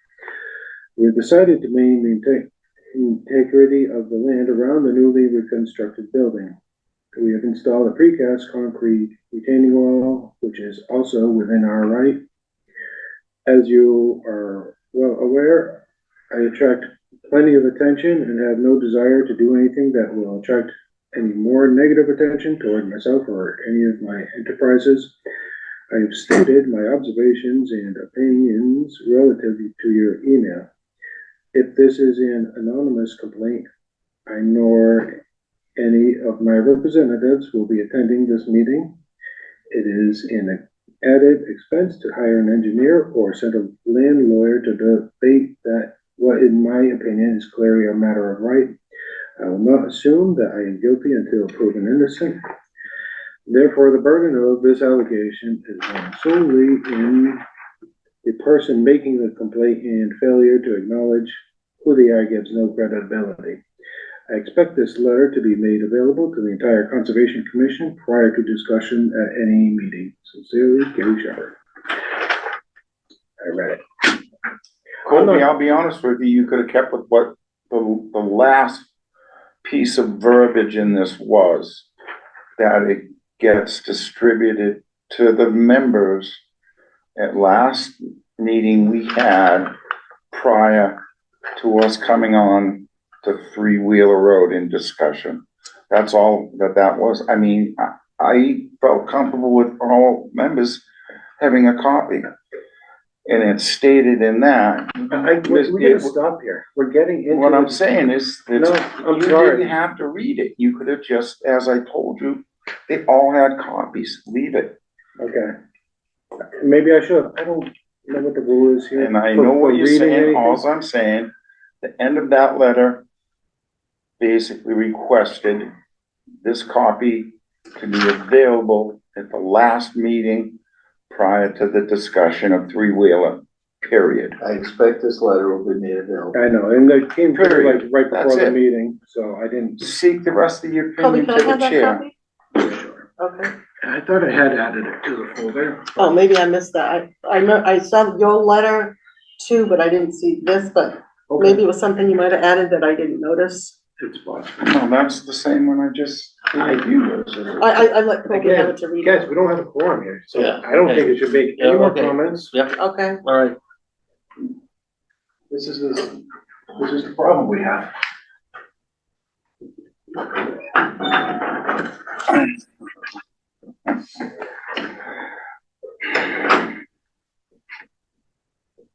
S5: We have decided to maintain the integrity of the land around the newly reconstructed building. We have installed a precast concrete retaining wall, which is also within our right. As you are well aware, I attract plenty of attention and have no desire to do anything that will attract any more negative attention toward myself or any of my enterprises. I have stated my observations and opinions relative to your email. If this is an anonymous complaint, I nor any of my representatives will be attending this meeting. It is an added expense to hire an engineer or send a land lawyer to debate that what in my opinion is clearly a matter of right. I will not assume that I am guilty until proven innocent. Therefore, the burden of this allegation is solely in the person making the complaint and failure to acknowledge who they are gives no credibility. I expect this letter to be made available to the entire Conservation Commission prior to discussion at any meeting. Sincerely, Gary Shepherd. I read it.
S3: Colby, I'll be honest with you, you could have kept with what the last piece of verbiage in this was, that it gets distributed to the members at last meeting we had prior to us coming on to Three Wheeler Road in discussion. That's all that was. I mean, I felt comfortable with all members having a copy. And it's stated in that.
S5: We're gonna stop here. We're getting into.
S3: What I'm saying is that
S5: No, I'm
S3: you
S5: sorry.
S3: didn't have to read it. You could have just, as I told you, they all had copies. Leave it.
S5: Okay. Maybe I should. I don't know what the rule is here.
S3: And I
S5: for-
S3: know
S5: for
S3: what you're
S5: reading
S3: saying.
S5: anything.
S3: All I'm saying, the end of that letter basically requested this copy to be available at the last meeting prior to the discussion of Three Wheeler, period.
S2: I expect this letter will be made available.
S5: I know, and they came through
S3: Period.
S5: like right
S3: That's
S5: before the
S3: it.
S5: meeting, so I didn't.
S3: Seek the rest of your
S4: Colby,
S3: opinion
S4: can I
S3: to the
S4: have that
S3: chair.
S4: copy?
S5: Sure.
S4: Okay.
S5: I thought I had added it to the folder.
S4: Oh, maybe I missed that. I know, I saw your letter too, but I didn't see this, but
S5: Okay.
S4: maybe it was something you might have added that I didn't notice.
S1: It's possible.
S3: No, that's the same one I just gave you.
S4: I let Colby have it to read.
S5: Guys, we don't have a quorum here, so
S2: Yeah,
S5: I don't
S2: okay.
S5: think it should make
S2: Yeah,
S5: any more
S2: okay.
S5: comments.
S4: Okay,
S2: All right.
S5: This is the problem we have.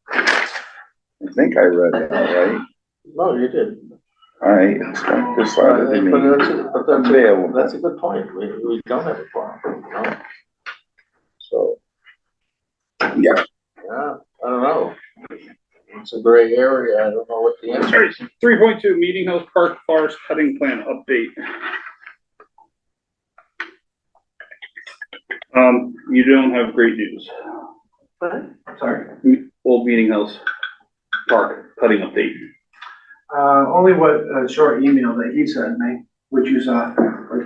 S3: I think I read that, right?
S2: No, you did.
S3: I decided to
S2: But
S3: meet
S2: that's
S3: available.
S2: that's a good point. We don't have a quorum, you know? So,
S3: Yeah,
S2: yeah, I don't know. It's a gray area. I don't know what the answer is.
S1: 3.2, Meeting House Park Forest Cutting Plan Update. You don't have great news.
S4: what?
S5: Sorry.
S1: Old Meeting House Park Cutting Update.
S5: Only what, a short email that he sent me, which you saw,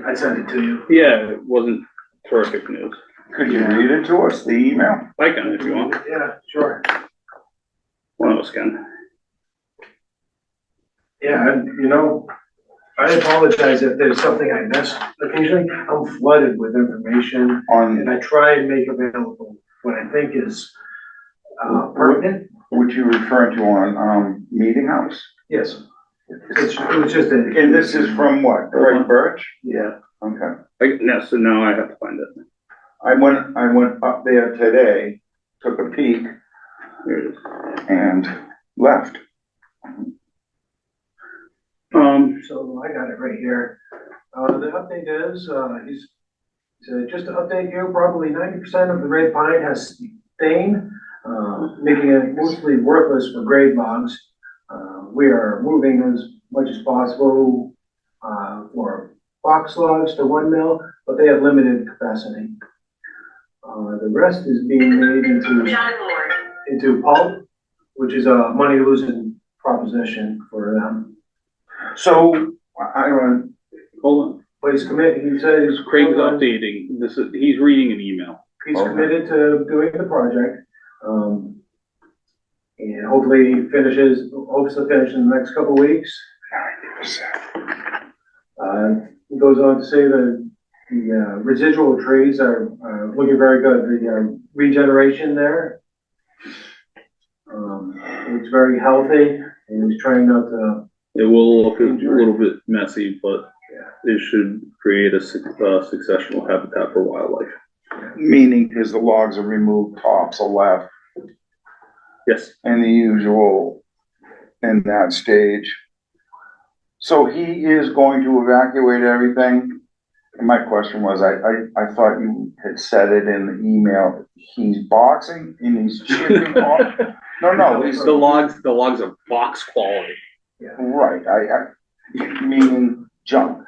S5: I sent it to you.
S1: Yeah, it wasn't terrific news.
S3: could you read it to us, the email?
S1: I can if you want.
S5: Yeah, sure.
S1: One of us can.
S5: Yeah, and you know, I apologize if there's something I missed. Occasionally, I'm flooded with information
S3: On,
S5: and I try and make available what I think is pertinent.
S3: which you referring to on, Meeting House?
S5: Yes. It was just a.
S3: And this is from what, Greg Birch?
S5: Yeah.
S3: Okay.
S1: So now I have to find it.
S3: I went up there today, took a peek
S1: Here it is.
S3: and left.
S5: So I got it right here. The update is, he's said, just to update you, probably 90% of the red pine has stain, making it mostly worthless for grade logs. We are moving as much as possible, for box logs to 1 mil, but they have limited capacity. The rest is being made into pulp, which is a money losing proposition for them.
S3: So, I don't,
S1: Hold on.
S5: But he's committed, he says.
S1: Craig's updating. He's reading an email.
S5: He's
S3: Okay.
S5: committed to doing the project, and hopefully he hopes to finish in the next couple of weeks. He goes on to say that the residual trees are looking very good, the regeneration there. It's very healthy, and he's trying not to.
S1: It will look a little bit messy, but it should create a successional habitat for wildlife.
S3: meaning because the logs are removed, tops are left,
S1: Yes.
S3: and the usual in that stage. So he is going to evacuate everything. And my question was, I thought you had said it in the email, he's boxing and he's chipping off. No, he's
S1: The logs are box quality.
S3: right, meaning junk,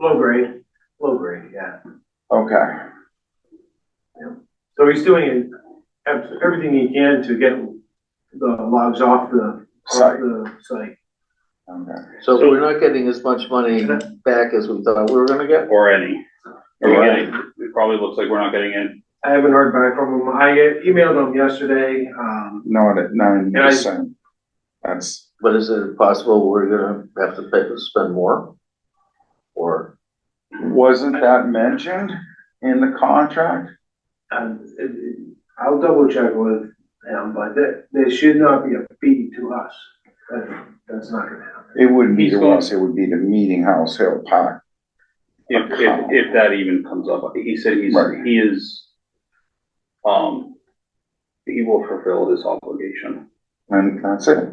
S5: Low grade, yeah.
S3: okay.
S5: So he's doing everything he can to get the logs off the
S3: Site.
S5: site.
S3: Okay.
S2: So we're not getting as much money back as we thought we were gonna get?
S1: Or any. It probably looks like we're not getting in.
S5: I haven't heard back from him. I emailed him yesterday,
S3: Not at 90%. That's,
S2: But is it possible we're gonna have to spend more? Or,
S3: wasn't that mentioned in the contract?
S5: I'll double check with him, but there should not be a fee to us. That's not gonna happen.
S3: It wouldn't be
S1: He's
S3: to
S1: going-
S3: us, it would be the Meeting House Hill Park.
S1: If that even comes up. He said
S3: Right.
S1: he is, he will fulfill his obligation.
S3: And that's it.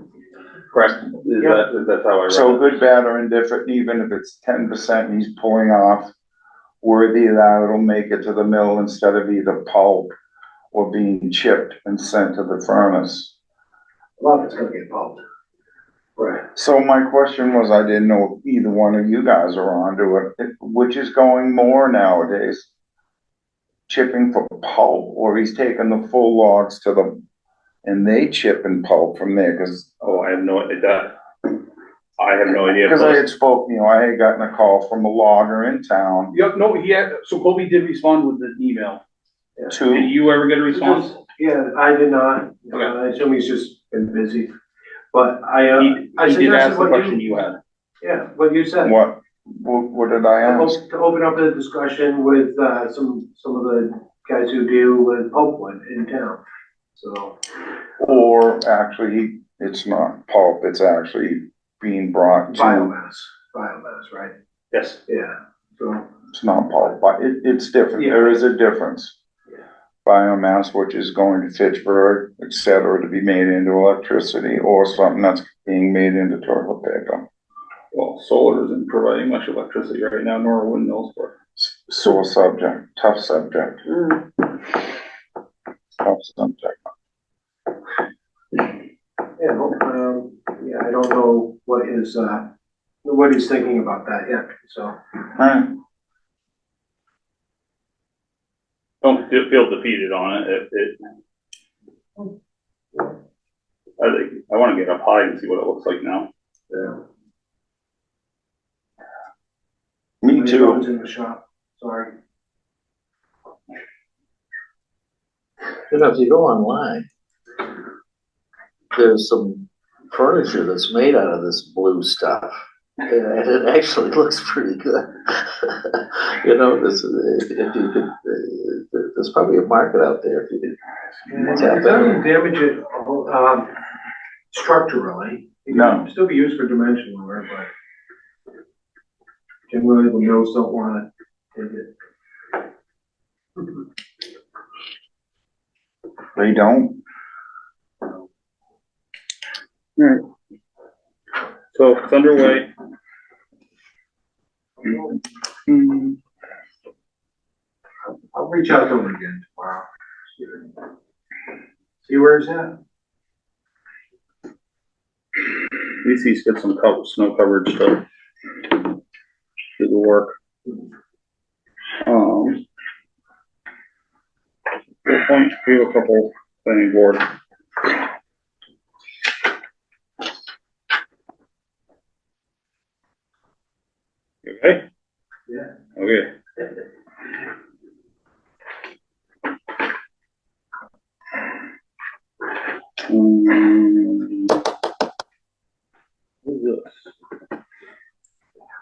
S1: Correct? That's how I read it.
S3: So good, bad, or indifferent, even if it's 10% he's pulling off, worthy of that, it'll make it to the mill instead of either pulp or being chipped and sent to the furnace.
S5: A lot of it's gonna get pumped. Right.
S3: So my question was, I didn't know if either one of you guys are onto it, which is going more nowadays? Chipping for pulp, or he's taking the full logs to them and they chip and pulp from there, cause
S1: I have no idea. I have no idea.
S3: I had spoken, I had gotten a call from a logger in town
S1: Yep, no, so Colby did respond with an email. Did
S3: to,
S1: you ever get a response?
S5: Yeah, I did not.
S1: Okay.
S5: I assume he's just been busy. But I
S1: He did
S5: suggested
S1: ask the
S5: what
S1: question
S5: you,
S1: you had.
S5: Yeah, what you said.
S3: What did I ask?
S5: To open up a discussion with, some of the guys who deal with pulpwood in town, so.
S3: Or actually, it's not pulp, it's actually being brought to,
S5: Biomass, right?
S1: Yes.
S5: Yeah, so,
S3: it's not pulp, but it's different, there is a difference.
S5: Yeah.
S3: Biomass, which is going to Fitchburg, et cetera, to be made into electricity, or something that's being made into toilet paper.
S1: Well, solar isn't providing much electricity right now, nor are windmills, but
S3: Sore subject, tough subject,
S4: Mm.
S3: tough subject.
S5: yeah, I don't know what he's thinking about that yet, so.
S3: Right,
S1: don't feel defeated on it. I think, I wanna get up high and see what it looks like now.
S5: Yeah.
S3: me
S5: My
S3: too.
S5: phone's in the shop, sorry.
S2: You know, if you go online, there's some furniture that's made out of this blue stuff. And it actually looks pretty good. You know, if you could, there's probably a market out there if you could.
S5: It doesn't damage it, structurally. It
S3: No.
S5: can still be used for dimensional work, but generally the mills don't wanna take it.
S3: They don't,
S1: Alright. So it's underway.
S5: I'll reach out to him again tomorrow. See where it's at.
S1: At least he's got some snow coverage to do the work. Good point. We have a couple planning board. You okay?
S5: Yeah.
S1: Okay. What is this?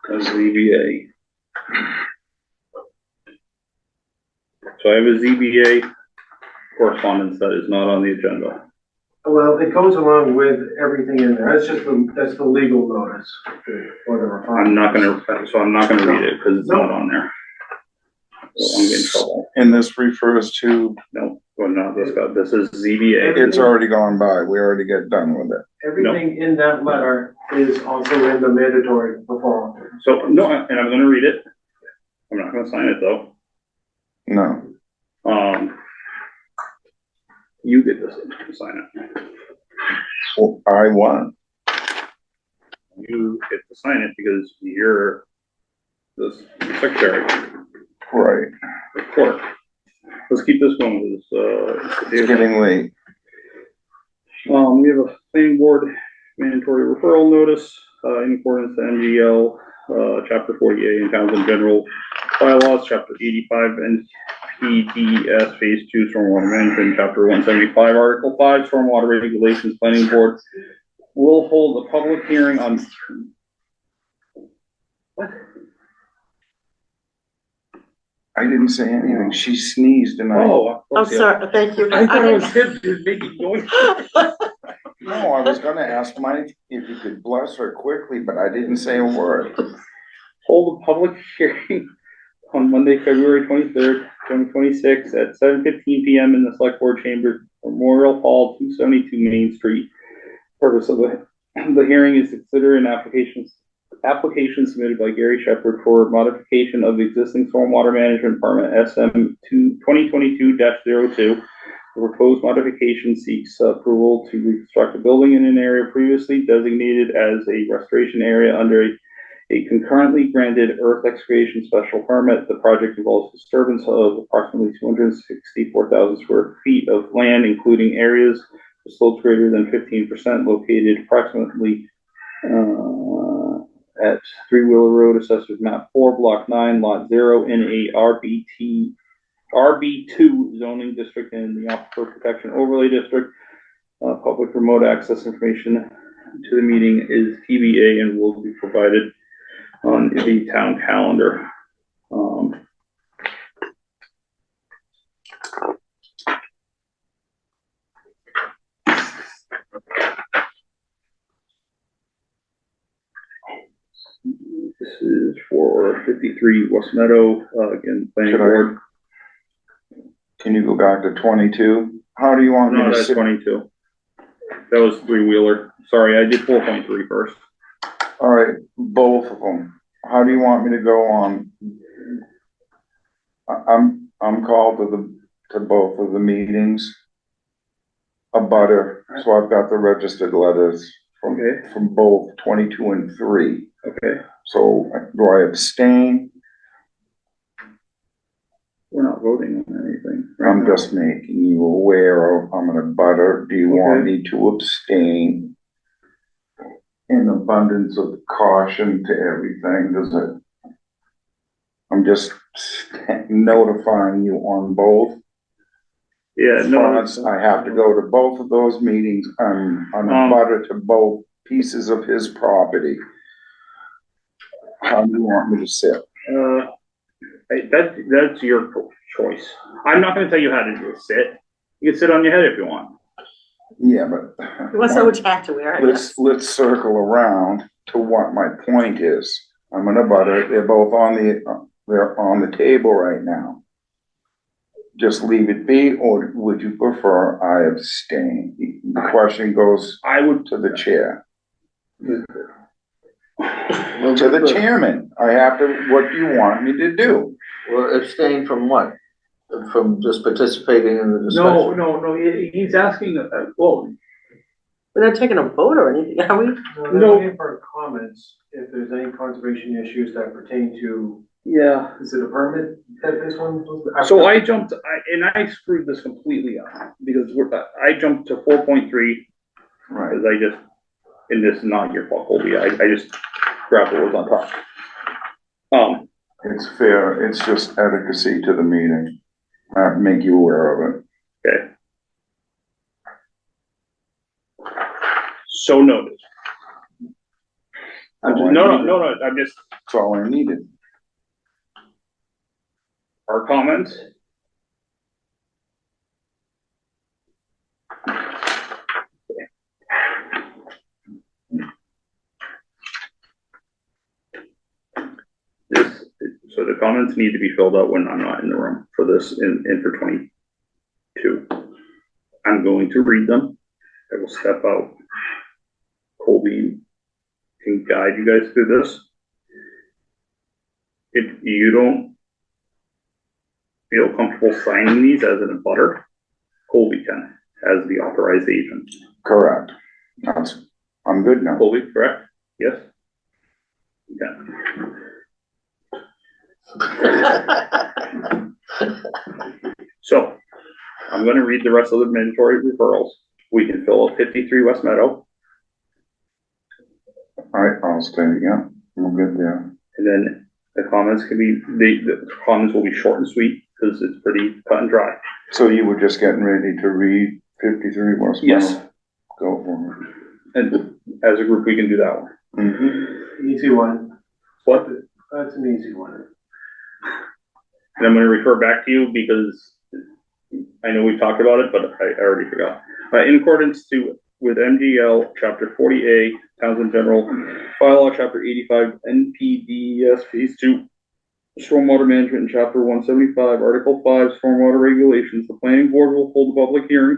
S1: A ZBA. So I have a ZBA correspondence that is not on the agenda.
S5: Well, it goes along with everything in there. That's the legal notice for the referral.
S1: I'm not gonna read it because it's not on there. So I'm getting in trouble.
S3: and this refers to,
S1: No, well, not this guy. This is ZBA.
S3: it's already gone by, we already get done with it.
S5: Everything in that letter is also in the mandatory referral.
S1: So, no, and I'm gonna read it. I'm not gonna sign it though.
S3: No,
S1: You get this to sign it.
S3: well, I won,
S1: You get to sign it because you're the secretary,
S3: right,
S1: the clerk. Let's keep this going,
S3: it's getting late.
S1: we have a planning board mandatory referral notice, in accordance to MGL, chapter 48 in Townsend General Bylaws, chapter 85 and PDS Phase 2 Stormwater Management, chapter 175, article 5 Stormwater Regulations. Planning board will hold a public hearing on. What?
S3: I didn't say anything, she sneezed and
S1: Oh.
S4: I'm sorry, thank you.
S1: I thought it was him just making noise.
S3: No, I was gonna ask Mike if you could bless her quickly, but I didn't say a word.
S1: Hold a public hearing on Monday, February 23rd, 2026 at 7:15 PM in the select board chambers, Memorial Hall, 272 Main Street. Purpose of the hearing is to consider an application submitted by Gary Shepherd for modification of the existing stormwater management permit SM 2022-02. The proposed modification seeks approval to reconstruct a building in an area previously designated as a restoration area under a concurrently granted earth excavation special permit. The project involves disturbance of approximately 264,000 square feet of land, including areas with slopes greater than 15% located approximately at 3 Wheeler Road, Assessors Map 4, Block 9, Lot 0, in a RB2 zoning district in the Aquifer Protection Overlay District. Public remote access information to the meeting is TBA and will be provided on the town calendar. This is for 53 West Meadow, again, planning
S3: Should I-
S1: board.
S3: Can you go back to 22? How do you want me
S1: No,
S3: to
S1: that's
S3: sit?
S1: 22. That was three-wheeler. Sorry, I did 4.3 first.
S3: All right, both of them. How do you want me to go on? I'm called to both of the meetings. A butter, so I've got the registered letters
S1: Okay.
S3: from both 22 and 3.
S1: Okay,
S3: So do I abstain?
S1: we're not voting on anything. right
S3: I'm
S1: now.
S3: just making you aware of, I'm in a butter. Do you want me to abstain? In abundance of caution to everything, does it? I'm just notifying you on both.
S1: Yeah, no.
S3: Fronts. I have to go to both of those meetings. I'm a butter to both pieces of his property. How do you want me to sit?
S1: That's your choice. I'm not gonna tell you how to do a sit. You can sit on your head if you want.
S3: Yeah, but.
S4: What's that what you have to wear? I guess.
S3: Let's circle around to what my point is. I'm in a butter, they're both they're on the table right now. Just leave it be, or would you prefer I abstain? The question goes
S1: I would,
S3: to the chair. To the chairman, I have to, what do you want me to do?
S2: Well, abstain from what? From just participating in the discussion?
S1: no, he's asking, well,
S4: We're not taking a vote or anything, are we?
S5: No,
S1: No.
S5: they're looking for comments, if there's any conservation issues that pertain to,
S1: yeah.
S5: is it a permit that this one?
S1: So I jumped, and I screwed this completely up, because I jumped to 4.3,
S3: Right,
S1: because and this is not your fault, Colby, I just grabbed what was on top.
S3: it's fair, it's just adequacy to the meeting. I have to make you aware of it.
S1: Okay. So noted. No, I'm just,
S3: That's all I needed.
S1: our comments. So the comments need to be filled out when I'm not in the room for this and for 22. I'm going to read them. I will step out. Colby can guide you guys through this. If you don't feel comfortable signing these as an abutter, Colby can, as the authorized agent.
S3: Correct. I'm good now.
S1: Colby, correct? Yes? Okay. So, I'm gonna read the rest of the mandatory referrals. We can fill out 53 West Meadow,
S3: I'll stay, yeah, I'm good there.
S1: and then the comments can be, the comments will be short and sweet, because it's pretty cut and dry.
S3: So you were just getting ready to read 53 West Meadow?
S1: Yes.
S3: Go for it.
S1: And as a group, we can do that one.
S3: Mm-hmm.
S5: Easy one,
S1: What?
S5: that's an easy one.
S1: And I'm gonna refer back to you because I know we've talked about it, but I already forgot. In accordance with MGL Chapter 40A, Townsend General Bylaw, Chapter 85, NPDES Phase 2, Stormwater Management, in Chapter 175, Article 5, Stormwater Regulations, the Planning Board will hold a public hearing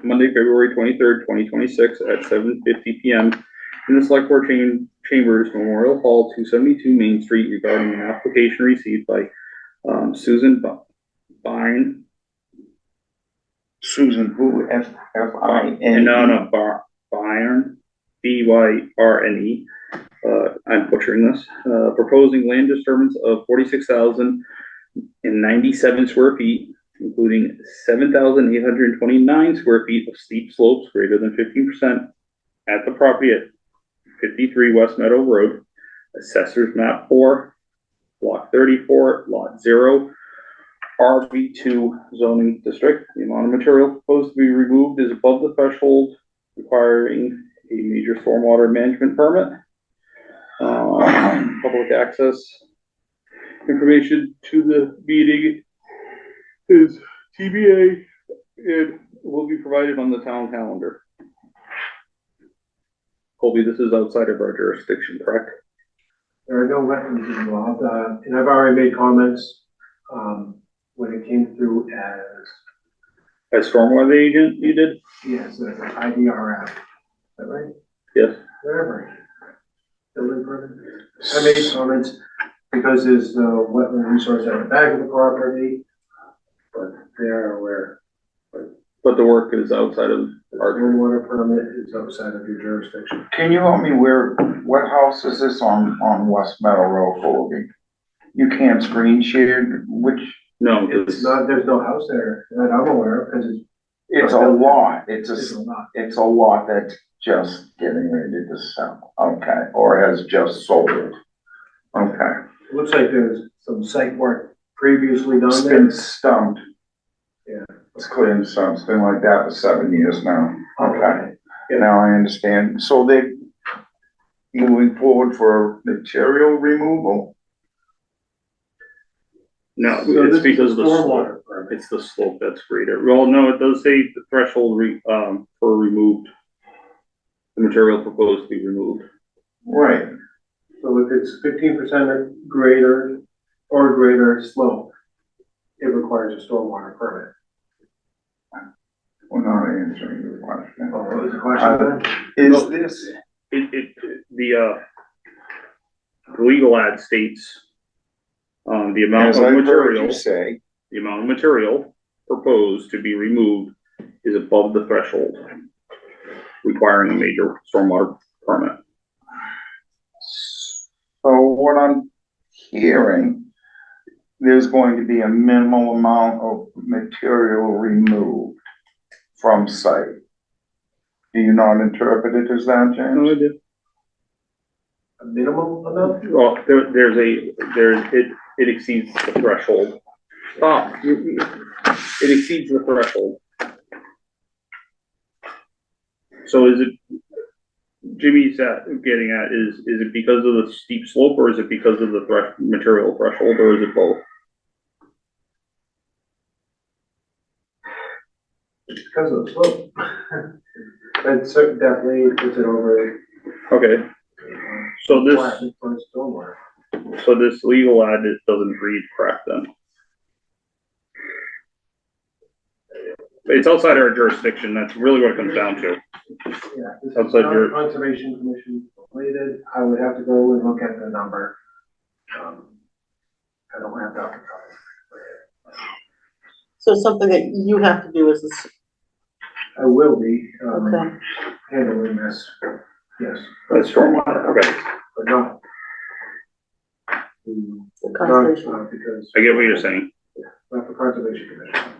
S1: Monday, February 23rd, 2026 at 7:50 p.m. in the Select Board Chambers, Memorial Hall, 272 Main Street, regarding an application received by Susan Byrne.
S3: Susan, who, F-I-N?
S1: No, Byrne, B-Y-R-N-E. I'm butchering this. Proposing land disturbance of 46,097 square feet, including 7,829 square feet of steep slopes greater than 15% at the property at 53 West Meadow Road, Assessors Map 4, Block 34, Lot 0, RV2 zoning district. The amount of material proposed to be removed is above the threshold, requiring a major stormwater management permit. Public access information to the meeting is TBA and will be provided on the town calendar. Colby, this is outside of our jurisdiction, correct?
S5: There are no wetlands involved, and I've already made comments, when it came through
S1: As stormwater agent, you did?
S5: yes, as an IDRF. Is that right?
S1: Yes.
S5: Whatever. Building permit. I made comments because there's the wetland resource at the back of the property, but they are aware.
S1: But the work is outside of
S5: The
S1: our,
S5: stormwater permit is outside of your jurisdiction.
S3: Can you help me what house is this on West Meadow Road, Colby? You can't screen share, which,
S1: no,
S5: It's
S1: this,
S5: not, there's no house there that I'm aware of, because
S3: it's a lot,
S5: it's not.
S3: it's a lot that's just getting ready to sell, okay, or has just sold. Okay,
S5: It looks like there's some site work previously done
S3: it's
S5: there.
S3: been stumped.
S5: Yeah.
S3: It's clear and stumped, it's been like that for 7 years now, okay,
S5: Yeah.
S3: now I understand, so they moving forward for material removal?
S1: no,
S5: So
S1: it's
S5: this is
S1: because of the slope.
S5: stormwater permit.
S1: It's the slope that's greater. Well, no, it does say the threshold for removed. The material proposed to be removed.
S3: Right,
S5: So if it's 15% greater or greater slope, it requires a stormwater permit.
S3: we're not answering your question.
S5: Oh, what was the question
S3: Is
S1: No.
S3: this,
S1: The legal ad states, the amount
S3: as
S1: of
S3: I heard
S1: material,
S3: you say,
S1: the amount of material proposed to be removed is above the threshold, requiring a major stormwater permit.
S3: so what I'm hearing, there's going to be a minimal amount of material removed from site. Do you not interpret it as that, James?
S1: I did.
S5: A minimum amount?
S1: Well, it exceeds the threshold. Stop. It exceeds the threshold. So is it, Jimmy's getting at, is it because of the steep slope, or is it because of the material threshold, or is it both?
S5: Because of the slope. That definitely puts it over.
S1: Okay, so this,
S5: requirement for stormwater.
S1: so this legal ad, it doesn't read correct then. It's outside our jurisdiction, that's really what it comes down to.
S5: Yeah, this is
S1: Outside
S5: not
S1: your-
S5: Conservation Commission related. I would have to go and look at the number. I don't have that.
S4: So something that you have to do is this,
S5: I will be,
S4: okay,
S5: handling this, yes,
S1: That's stormwater, okay.
S5: but not.
S4: the conservation.
S5: Not because.
S1: I get what you're saying.
S5: Not for Conservation Commission.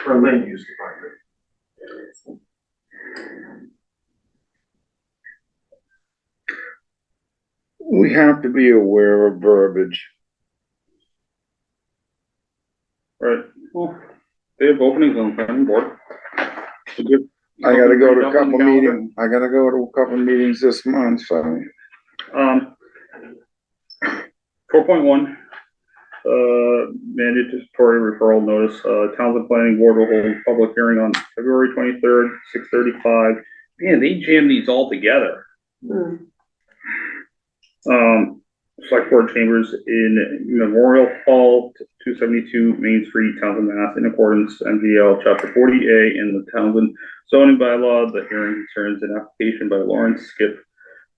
S5: For land use department.
S3: We have to be aware of verbiage.
S1: Right, well, they have openings on the planning board.
S3: I gotta go to a couple meetings this month, so.
S1: 4.1, mandatory referral notice, Townsend Planning Board will hold a public hearing on February 23rd, 6:35. Man, they jammed these all together.
S4: Hmm.
S1: Select Board Chambers in Memorial Hall, 272 Main Street, Townsend, Mass, in accordance MGL Chapter 40A in the Townsend zoning bylaw. The hearing concerns an application by Lawrence Skip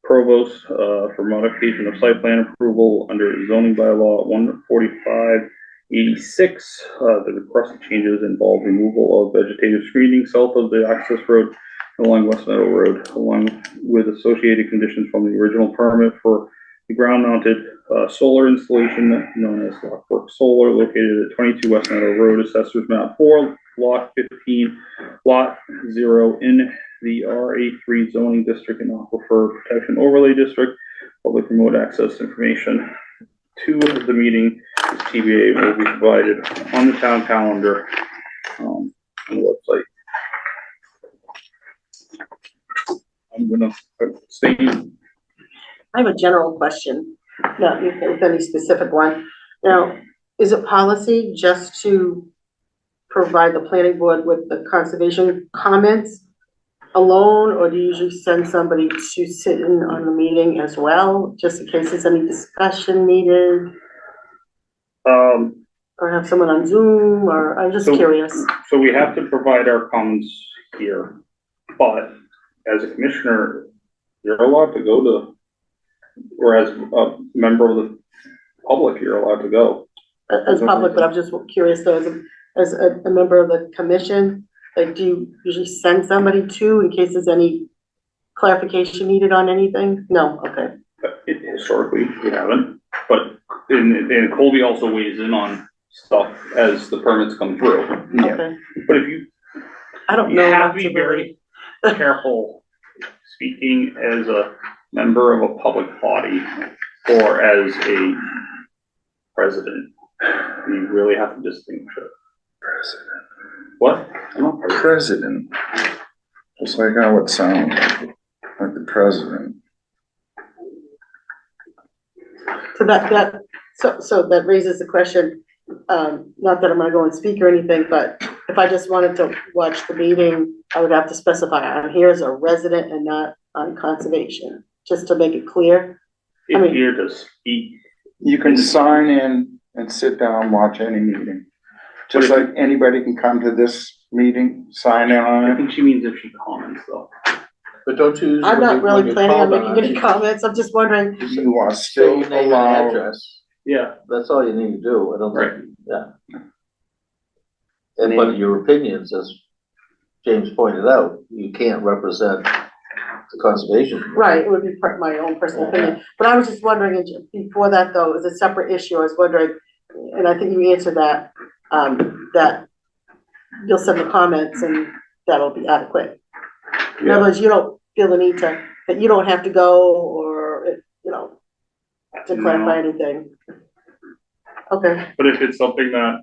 S1: Provost for modification of site plan approval under zoning bylaw 14586. The requested changes involve removal of vegetative screening south of the access road along West Meadow Road, along with associated conditions from the original permit for the ground-mounted solar installation known as Lockwork Solar, located at 22 West Meadow Road, Assessors Map 4, Lot 15, Lot 0 in the RA3 zoning district and Aquifer Protection Overlay District. Public remote access information to the meeting, this TBA will be provided on the town calendar on the website.
S3: I'm gonna abstain.
S4: I have a general question, not with any specific one. Now, is it policy just to provide the planning board with the conservation comments alone, or do you usually send somebody to sit in on the meeting as well, just in case there's any discussion needed? Or have someone on Zoom, or I'm just
S1: So-
S4: curious.
S1: So we have to provide our comments here, but as a commissioner, you're allowed to go to, or as a member of the public, you're allowed to go.
S4: As public, but I'm just curious though, as a member of the commission, like, do you usually send somebody to in case there's any clarification needed on anything? No, okay.
S1: Historically, we haven't, but, and Colby also weighs in on stuff as the permits come through.
S3: Yeah.
S4: Okay.
S1: But if you,
S4: I don't
S1: you
S4: know.
S1: have
S4: enough
S1: to be very careful speaking as a member of a public body or as a president. You really have to distinguish it.
S3: President.
S1: What?
S3: President. Just like how it sounds, like the president.
S4: So that raises the question, not that I'm gonna go and speak or anything, but if I just wanted to watch the meeting, I would have to specify I'm here as a resident and not on conservation, just to make it clear. I
S1: If
S4: mean-
S1: you're to speak,
S3: You can sign in and sit down, watch any meeting. Just like anybody can come to this meeting, sign in on
S1: I
S3: it.
S1: think she means if she comments though.
S2: But don't you?
S4: I'm not really planning on making any
S2: you
S4: comments, I'm just wondering,
S3: You are
S2: say
S3: still
S2: your name and
S3: allowed.
S2: address.
S1: Yeah.
S2: That's all you need to do. I don't
S1: Right.
S2: think, yeah. And but your opinions, as James pointed out, you can't represent the conservation.
S4: right, it would be my own personal opinion, but I was just wondering, before that though, it was a separate issue, I was wondering, and I think you answered that, that you'll send the comments and that'll be adequate. In other words, you don't feel the need that you don't have to go, or, to clarify anything. Okay,
S1: But if it's something that,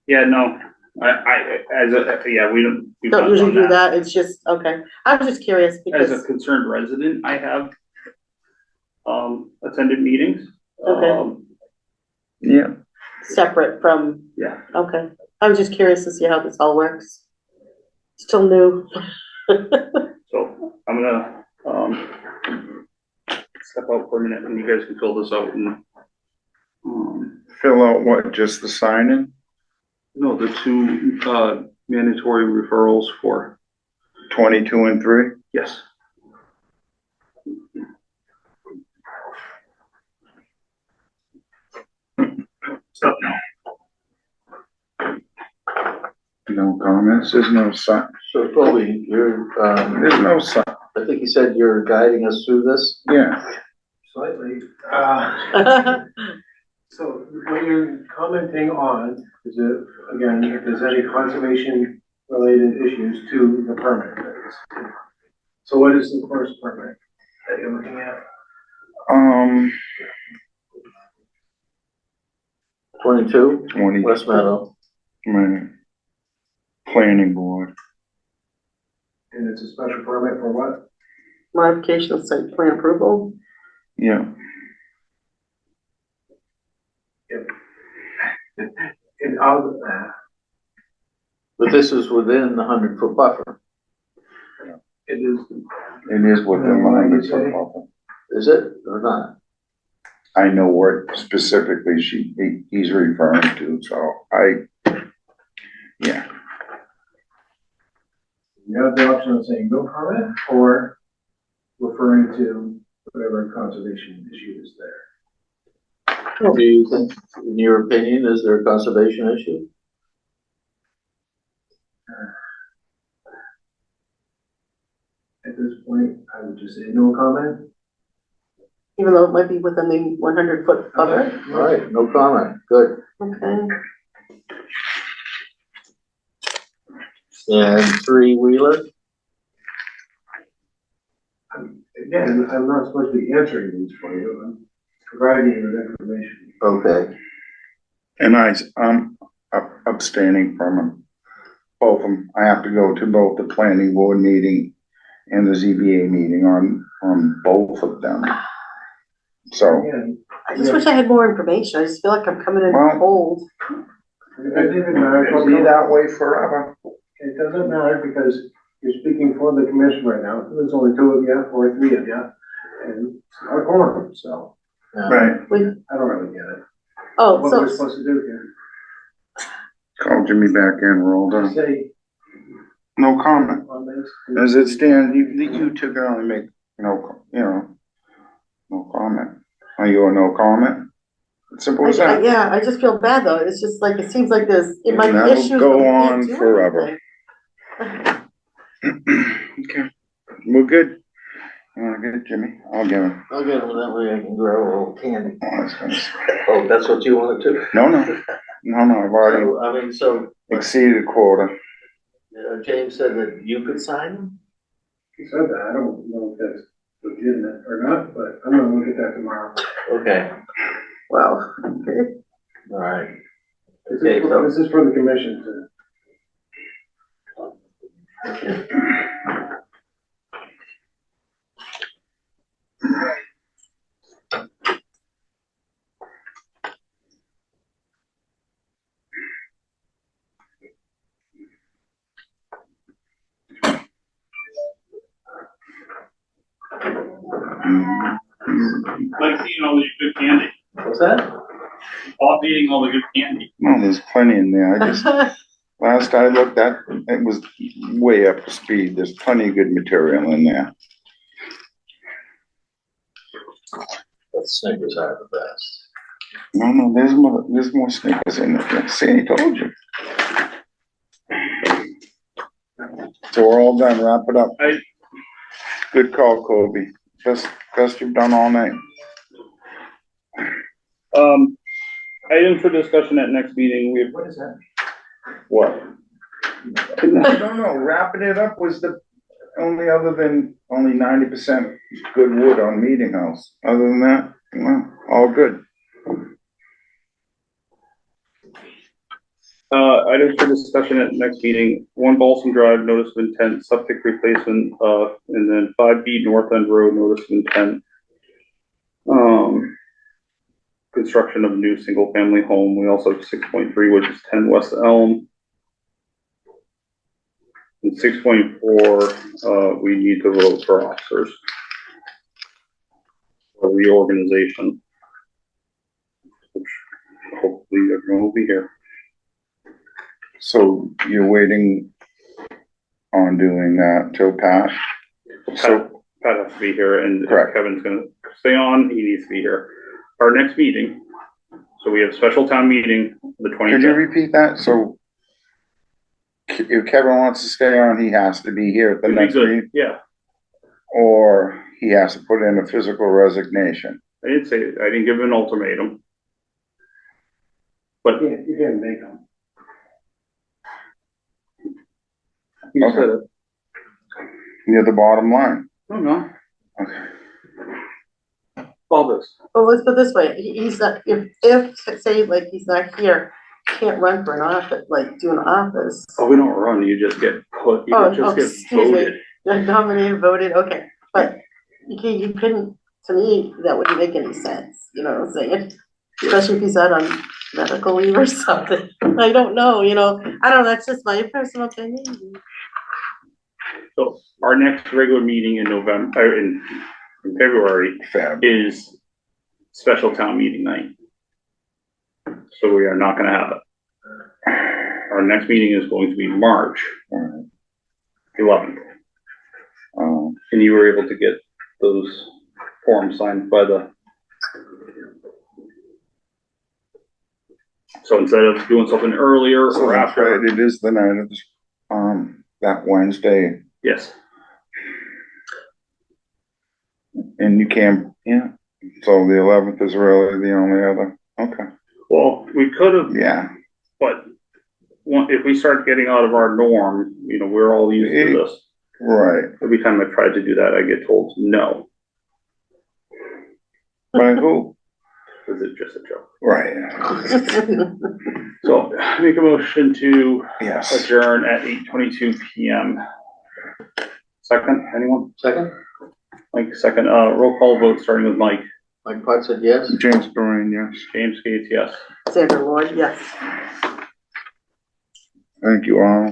S1: yeah, no, we don't. we've
S4: don't
S1: not
S4: usually
S1: done
S4: do that, it's just, okay, I was just curious
S1: As a
S4: because,
S1: concerned resident, I have, attended meetings.
S4: Okay.
S3: Yeah.
S4: separate from,
S1: Yeah.
S4: okay, I was just curious to see how this all works. Still new.
S1: So I'm gonna, step out for a minute and you guys can fill this out and,
S3: Fill out what, just the sign-in?
S1: no, the two, mandatory referrals for,
S3: 22 and 3?
S1: yes. Stop now.
S3: No comments, there's no sign,
S2: So Colby, you're,
S3: there's no sign,
S2: I think you said you're guiding us through this.
S3: yeah.
S5: Slightly. So what you're commenting on is if, again, if there's any conservation related issues to the permit. So what is the first permit that you're looking at?
S2: 22,
S3: 20,
S2: West Meadow.
S3: my planning board,
S5: And it's a special permit for what?
S4: Modification of site plan approval,
S3: yeah.
S5: And out,
S2: But this is within the 100-foot buffer,
S5: it is,
S3: It is within my 100-foot buffer.
S2: is it or not?
S3: I know what specifically he's referring to, so yeah.
S5: you have the option of saying no permit or referring to whatever conservation issue is there.
S2: Do you think, in your opinion, is there a conservation issue?
S5: At this point, I would just say no comment.
S4: even though it might be within the 100-foot buffer,
S2: All right, no comment, good.
S4: okay?
S2: And three-wheeler?
S5: Again, I'm not supposed to be answering these for you, I'm providing you with information.
S2: Okay,
S3: And I'm abstaining from them. Both of them. I have to go to both the planning board meeting and the ZBA meeting on both of them. So,
S5: Again,
S4: I just wish I had more information. I just feel like I'm coming in
S3: Well-
S4: cold.
S5: it doesn't even matter.
S3: it'll be that way forever.
S5: It doesn't matter because you're speaking for the commission right now. There's only two of you or three of you. And it's not a quorum, so
S3: Right.
S5: I don't really get it.
S4: Oh,
S5: What we're
S4: so,
S5: supposed to do here.
S3: Call Jimmy back in, we're all done.
S5: Say
S3: No comment.
S5: on this.
S3: As it stands, you two can only make, no comment. Are you a no comment? Simple as that.
S4: yeah, I just feel bad though. It's just like, it seems like there's, it might be
S3: That'll
S4: issues.
S3: go
S4: but we can't
S3: on
S4: do
S3: forever.
S4: anything.
S3: Okay, we're good. You wanna get it, Jimmy? I'll give him.
S2: I'll get them that way I can grow a little candy.
S3: Oh, that's nice.
S2: Oh, that's what you wanted to?
S3: No, I've already
S2: So, I mean, so,
S3: exceeded quota.
S2: James said that you could sign them?
S5: He said that. I don't know if that's legitimate or not, but I'm gonna look at that tomorrow.
S2: Okay,
S4: Well, okay.
S2: all right.
S5: This
S2: Okay, so,
S5: is for the commission to.
S1: Like seeing all the good candy,
S2: what's that?
S1: Bob eating all the good candy.
S3: Well, there's plenty in there. Last I looked at, it was way up to speed. There's plenty of good material in there.
S2: The Snickers are the best.
S3: No, there's more Snickers in there. See, I told you. So we're all done. Wrap it up. Good call, Kobe. Best you've done all night.
S1: Item for discussion at next meeting, we have,
S5: What is that?
S1: what?
S3: No, wrapping it up was the only other than only 90% good wood on Meeting House. Other than that, well, all good.
S1: Items for discussion at next meeting, 1 Balsam Drive, notice of intent, septic replacement, and then 5B North End Road, notice of intent. Construction of a new single-family home. We also have 6.3, which is 10 West Elm. And 6.4, we need to vote for officers. For reorganization. Which hopefully everyone will be here.
S3: So you're waiting on doing that till Pat? So,
S1: Pat has to be here, and
S3: Correct.
S1: Kevin's gonna stay on, he needs to be here. Our next meeting, so we have special town meeting, the
S3: could you
S1: 25th.
S3: repeat that? So if Kevin wants to stay on, he has to be here at the
S1: It'd be
S3: next
S1: good.
S3: meeting?
S1: Yeah,
S3: Or he has to put in a physical resignation?
S1: I didn't give him an ultimatum. But
S5: You can't make them.
S1: he
S3: Okay.
S1: said it.
S3: Near the bottom line.
S1: No.
S3: Okay.
S1: All this.
S4: Well, let's put it this way, he's not, if, say, like, he's not here, can't run for an office, like, do an office.
S1: Oh, we don't run, you just get put, you
S4: Oh,
S1: just get
S4: excuse me.
S1: voted.
S4: Nominated, voted, okay, but you couldn't, to me, that wouldn't make any sense, you know what I'm saying? Especially if he's out on medical leave or something, I don't know, I don't know, that's just my personal opinion.
S1: So our next regular meeting in November, or in February,
S3: Fab.
S1: is special town meeting night. So we are not gonna have it. Our next meeting is going to be March
S3: Alright.
S1: 11th, and you were able to get those forms signed by the. So instead of doing something earlier
S3: So
S1: or
S3: that's
S1: after,
S3: right, it is the night of, that Wednesday,
S1: yes,
S3: and you can, yeah, so the 11th is really the only other, okay,
S1: well, we could have,
S3: yeah.
S1: but if we start getting out of our norm, we're all used to this.
S3: Right,
S1: Every time I've tried to do that, I get told no,
S3: by who?
S1: because it's just a joke.
S3: Right,
S1: So make a motion to
S3: yes,
S1: adjourn at 8:22 PM. Second, anyone?
S2: Second,
S1: Mike, second, roll call vote, starting with Mike.
S2: Mike Potts said yes.
S3: James Doreen, yes.
S1: James Gates, yes.
S4: Sandra Lloyd, yes.
S3: Thank you all.